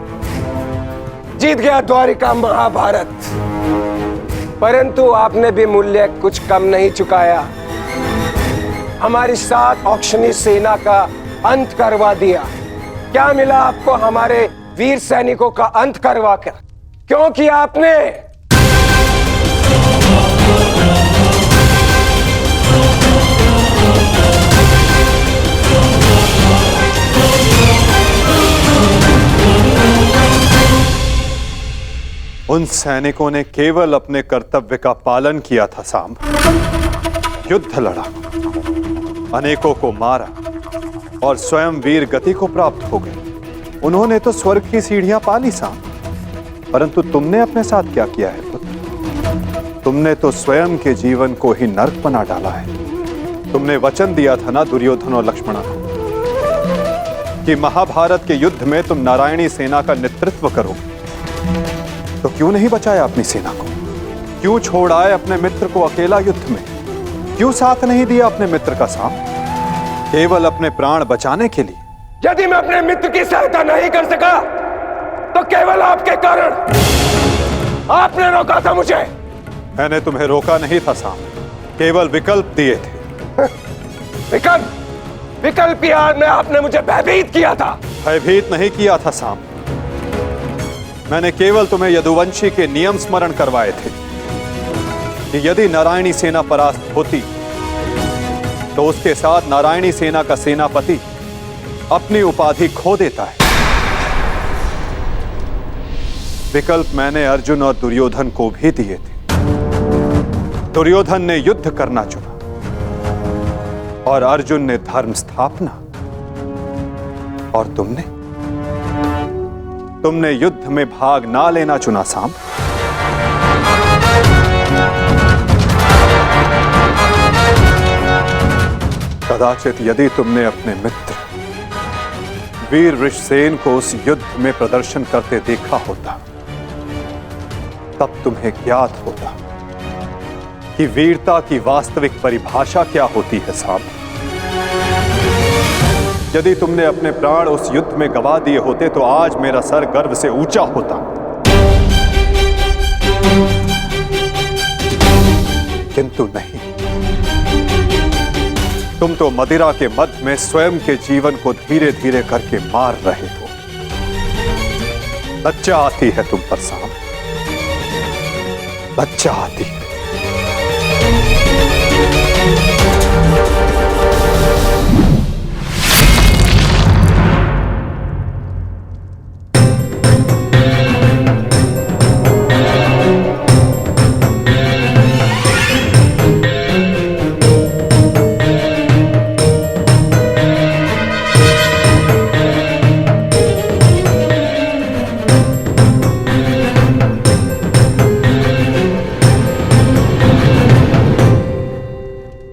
जीत गया द्वारिका महाभारत। परंतु आपने भी मूल्य कुछ कम नहीं चुकाया। हमारी 7 औक्षणी सेना का अंत करवा दिया। क्या मिला आपको हमारे वीर सैनिकों का अंत करवा कर? क्यों किया आपने? उन सैनिकों ने केवल अपने कर्तव्य का पालन किया था सांब। युद्ध लड़ा, अनेकों को मारा और स्वयं वीर गति को प्राप्त हो गए। उन्होंने तो स्वर्ग की सीढ़ियां पाली सांब। परंतु तुमने अपने साथ क्या किया है पुत्र? तुमने तो स्वयं के जीवन को ही नर्क बना डाला है। तुमने वचन दिया था ना दुर्योधन और लक्ष्मणा को कि महाभारत के युद्ध में तुम नारायणी सेना का नेतृत्व करोगे, तो क्यों नहीं बचाया अपनी सेना को? क्यों छोड़ आए अपने मित्र को अकेला युद्ध में? क्यों साथ नहीं दिया अपने मित्र का साथ, केवल अपने प्राण बचाने के लिए? यदि मैं अपने मित्र की सहायता नहीं कर सका तो केवल आपके कारण। आपने रोका था मुझे। मैंने तुम्हें रोका नहीं था साम, केवल विकल्प दिए थे। विकल्प यार में आपने मुझे भयभीत किया था। भयभीत नहीं किया था साम, मैंने केवल तुम्हें यदुवंशी के नियम स्मरण करवाए थे कि यदि नारायणी सेना परास्त होती तो उसके साथ नारायणी सेना का सेनापति अपनी उपाधि खो देता है। विकल्प मैंने अर्जुन और दुर्योधन को भी दिए थे। दुर्योधन ने युद्ध करना चुना और अर्जुन ने धर्म स्थापना, और तुमने युद्ध में भाग ना लेना चुना साम। कदाचित यदि तुमने अपने मित्र वीर वृषसेन को उस युद्ध में प्रदर्शन करते देखा होता, तब तुम्हें ज्ञात होता कि वीरता की वास्तविक परिभाषा क्या होती है साहब। यदि तुमने अपने प्राण उस युद्ध में गवा दिए होते तो आज मेरा सर गर्व से ऊंचा होता, किंतु नहीं। तुम तो मदिरा के मद में स्वयं के जीवन को धीरे धीरे करके मार रहे हो। लज्जा आती है तुम पर साहब, लज्जा आती है।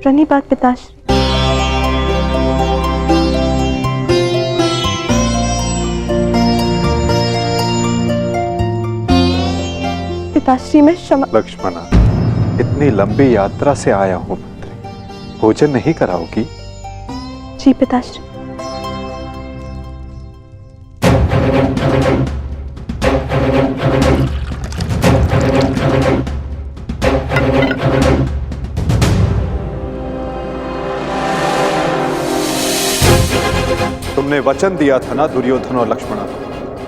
प्रणिपात पिताश्री। पिताश्री मैं क्षमा। लक्ष्मणा, इतनी लंबी यात्रा से आया हूं पुत्री, भोजन नहीं कराओगी? जी पिताश्री। तुमने वचन दिया था ना दुर्योधन और लक्ष्मणा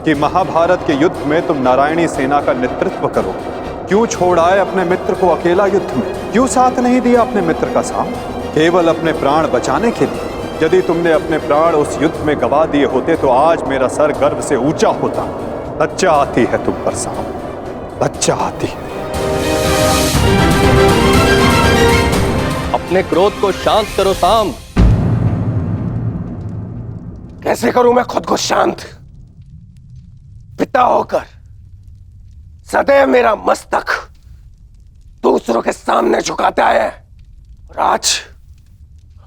कि महाभारत के युद्ध में तुम नारायणी सेना का नेतृत्व करो। क्यों छोड़ आए अपने मित्र को अकेला युद्ध में? क्यों साथ नहीं दिया अपने मित्र का साथ, केवल अपने प्राण बचाने के लिए? यदि तुमने अपने प्राण उस युद्ध में गवा दिए होते तो आज मेरा सर गर्व से ऊंचा होता। लज्जा आती है तुम पर साहब, लज्जा आती है। अपने क्रोध को शांत करो साम। कैसे करूं मैं खुद को शांत? पिता होकर सदैव मेरा मस्तक दूसरों के सामने झुकाता है, और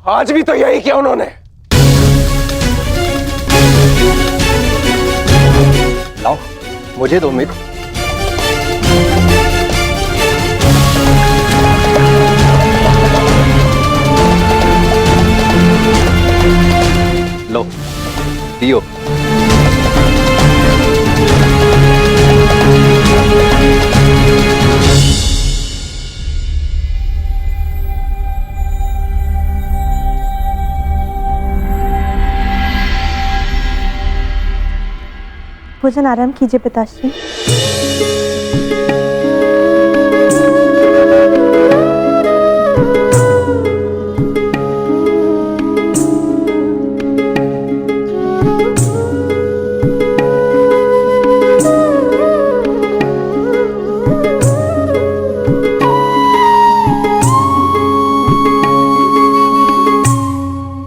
आज भी तो यही किया उन्होंने। लाओ मुझे दो मित्र। लो पियो। भोजन आराम कीजिए पिताश्री।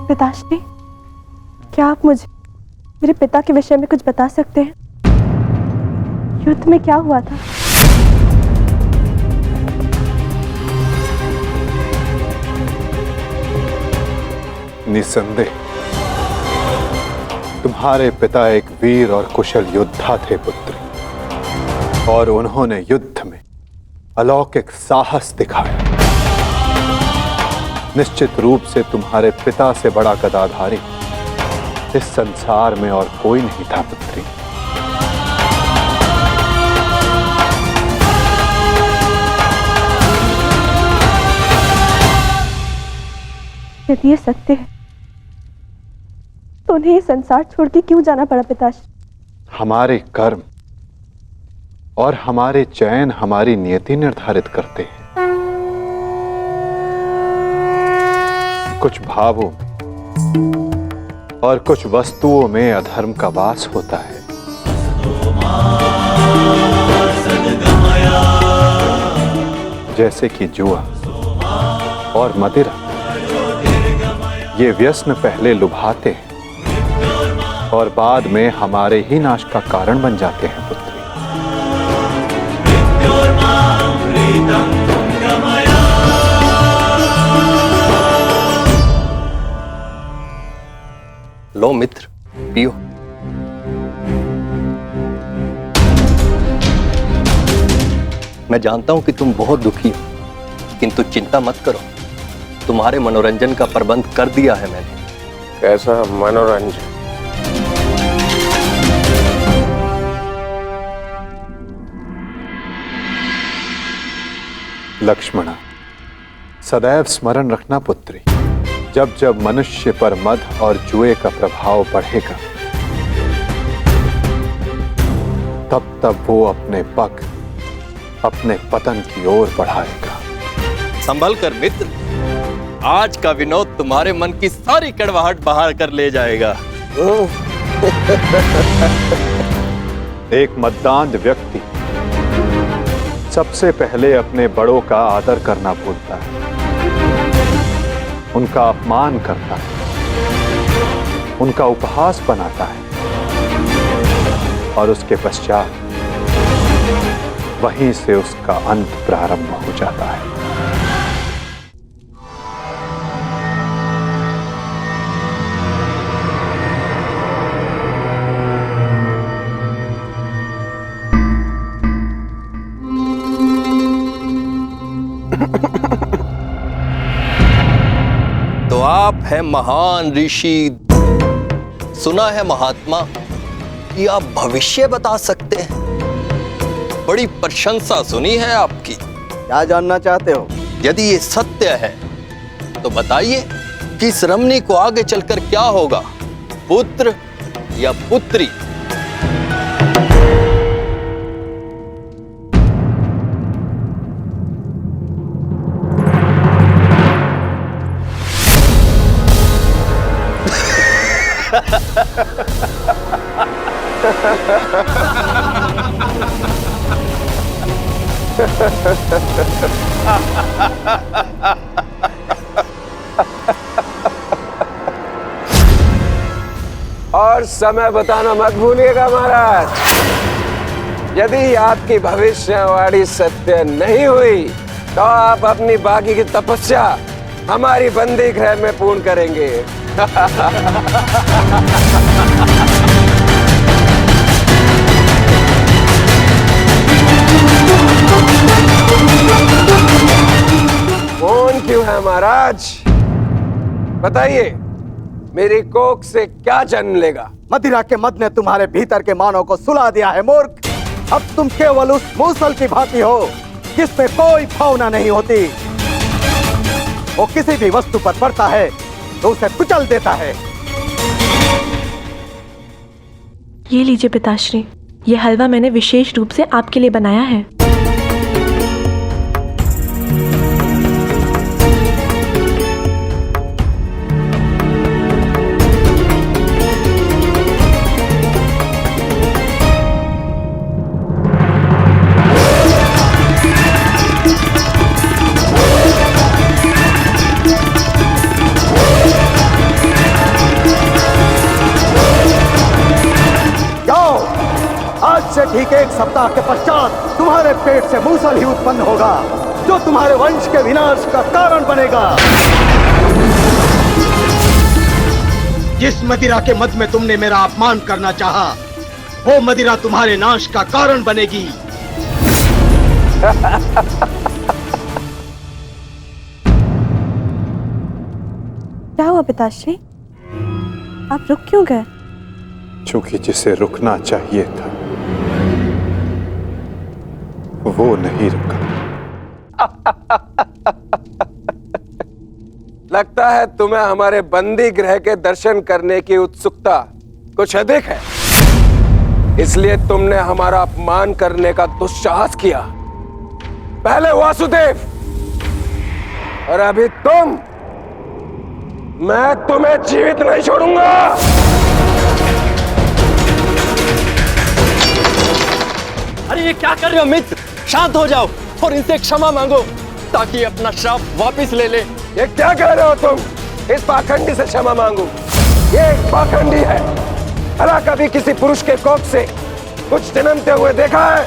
पिताश्री, क्या आप मुझे मेरे पिता के विषय में कुछ बता सकते हैं? युद्ध में क्या हुआ था? निसंदेह तुम्हारे पिता एक वीर और कुशल योद्धा थे पुत्र, और उन्होंने युद्ध में अलौकिक साहस दिखाया। निश्चित रूप से तुम्हारे पिता से बड़ा गदाधारी इस संसार में और कोई नहीं था पुत्री। यदि ये सत्य है तो उन्हें ये संसार छोड़ के क्यों जाना पड़ा पिताश्री? हमारे कर्म और हमारे चयन हमारी नियति निर्धारित करते हैं। कुछ भावों में और कुछ वस्तुओं में अधर्म का वास होता है। जैसे कि जुआ और मदिरा, ये व्यसन पहले लुभाते हैं और बाद में हमारे ही नाश का कारण बन जाते हैं पुत्री। लो मित्र, पियो। मैं जानता हूं कि तुम बहुत दुखी हो, किंतु चिंता मत करो, तुम्हारे मनोरंजन का प्रबंध कर दिया है मैंने। कैसा मनोरंजन? लक्ष्मणा, सदैव स्मरण रखना पुत्री, जब जब मनुष्य पर मद और जुए का प्रभाव बढ़ेगा, तब तब वो अपने पग अपने पतन की ओर बढ़ाएगा। संभल कर मित्र, आज का विनोद तुम्हारे मन की सारी कड़वाहट बाहर कर ले जाएगा। एक मद्दांध व्यक्ति सबसे पहले अपने बड़ों का आदर करना भूलता है, उनका अपमान करता है, उनका उपहास बनाता है, और उसके पश्चात वहीं से उसका अंत प्रारंभ हो जाता है। तो आप हैं महान ऋषि, सुना है महात्मा कि आप भविष्य बता सकते हैं। बड़ी प्रशंसा सुनी है आपकी। क्या जानना चाहते हो? यदि ये सत्य है तो बताइए कि इस रमणी को आगे चलकर क्या होगा, पुत्र या पुत्री? और समय बताना मत भूलिएगा महाराज। यदि आपकी भविष्यवाणी सत्य नहीं हुई तो आप अपनी बाकी की तपस्या हमारी बंदी गृह में पूर्ण करेंगे। कौन क्यों है महाराज? बताइए, मेरी कोख से क्या जन्म लेगा? मदिरा के मद ने तुम्हारे भीतर के मानव को सुला दिया है मूर्ख। अब तुम केवल उस मूसल की भांति हो जिसमें कोई भावना नहीं होती। वो किसी भी वस्तु पर पड़ता है तो उसे कुचल देता है। ये लीजिए पिताश्री, ये हलवा मैंने विशेष रूप से आपके लिए बनाया है। ठीक एक सप्ताह के पश्चात तुम्हारे पेट से मूसल ही उत्पन्न होगा जो तुम्हारे वंश के विनाश का कारण बनेगा। जिस मदिरा के मद में तुमने मेरा अपमान करना चाहा, वो मदिरा तुम्हारे नाश का कारण बनेगी। क्या हुआ पिताश्री? आप रुक क्यों गए? क्योंकि जिसे रुकना चाहिए था वो नहीं रुका। लगता है तुम्हें हमारे बंदी गृह के दर्शन करने की उत्सुकता कुछ अधिक है, इसलिए तुमने हमारा अपमान करने का दुस्साहस किया। पहले वासुदेव और अभी तुम। मैं तुम्हें जीवित नहीं छोड़ूंगा। अरे ये क्या कर रहे हो मित्र? शांत हो जाओ और इनसे क्षमा मांगो ताकि अपना श्राप वापस ले ले। ये क्या कह रहे हो तुम? इस पाखंडी से क्षमा मांगू? ये एक पाखंडी है। भला कभी किसी पुरुष के कोख से कुछ जन्मते हुए देखा है?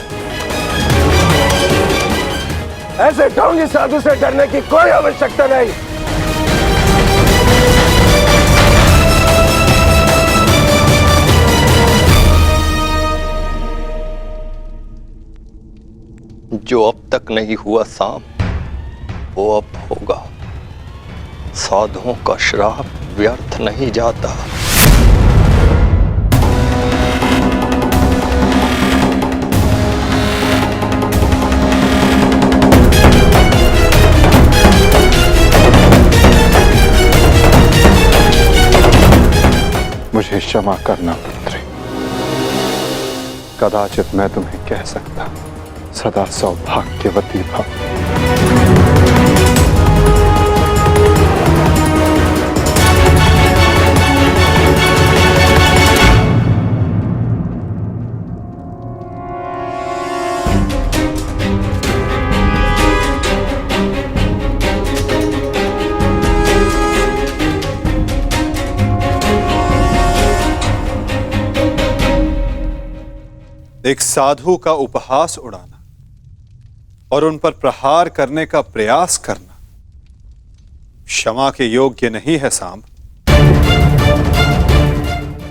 ऐसे ढोंगी साधु से डरने की कोई आवश्यकता नहीं। जो अब तक नहीं हुआ साम, वो अब होगा। साधुओं का श्राप व्यर्थ नहीं जाता। मुझे क्षमा करना पुत्री। कदाचित मैं तुम्हें कह सकता सदा सौभाग्यवती भव। एक साधु का उपहास उड़ाना और उन पर प्रहार करने का प्रयास करना क्षमा के योग्य नहीं है सांब।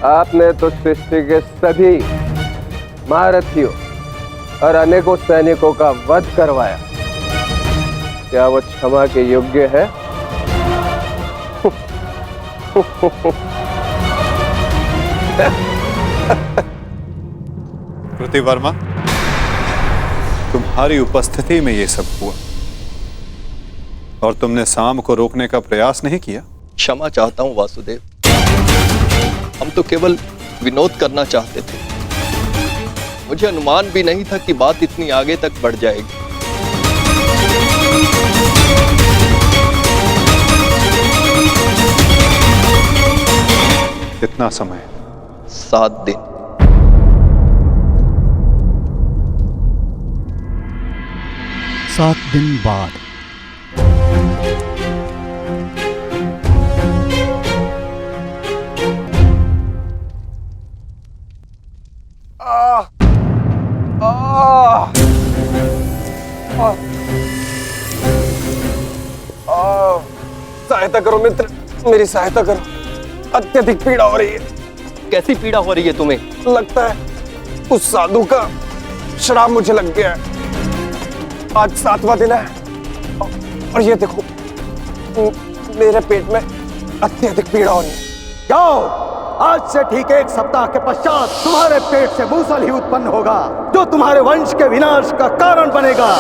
आपने तो सृष्टि के सभी महारथियों और अनेकों सैनिकों का वध करवाया। क्या वो क्षमा के योग्य है? प्रतिवर्मा, तुम्हारी उपस्थिति में यह सब हुआ और तुमने साम को रोकने का प्रयास नहीं किया। क्षमा चाहता हूं वासुदेव, हम तो केवल विनोद करना चाहते थे। मुझे अनुमान भी नहीं था कि बात इतनी आगे तक बढ़ जाएगी। कितना समय? 7 दिन। सात दिन बाद सहायता करो मित्र, मेरी सहायता करो। अत्यधिक पीड़ा हो रही है। कैसी पीड़ा हो रही है तुम्हें? लगता है उस साधु का श्राप मुझे लग गया है। आज 7वां दिन है और ये देखो मेरे पेट में अत्यधिक पीड़ा हो रही है। जाओ, आज से ठीक 1 सप्ताह के पश्चात तुम्हारे पेट से मूसल ही उत्पन्न होगा जो तुम्हारे वंश के विनाश का कारण बनेगा।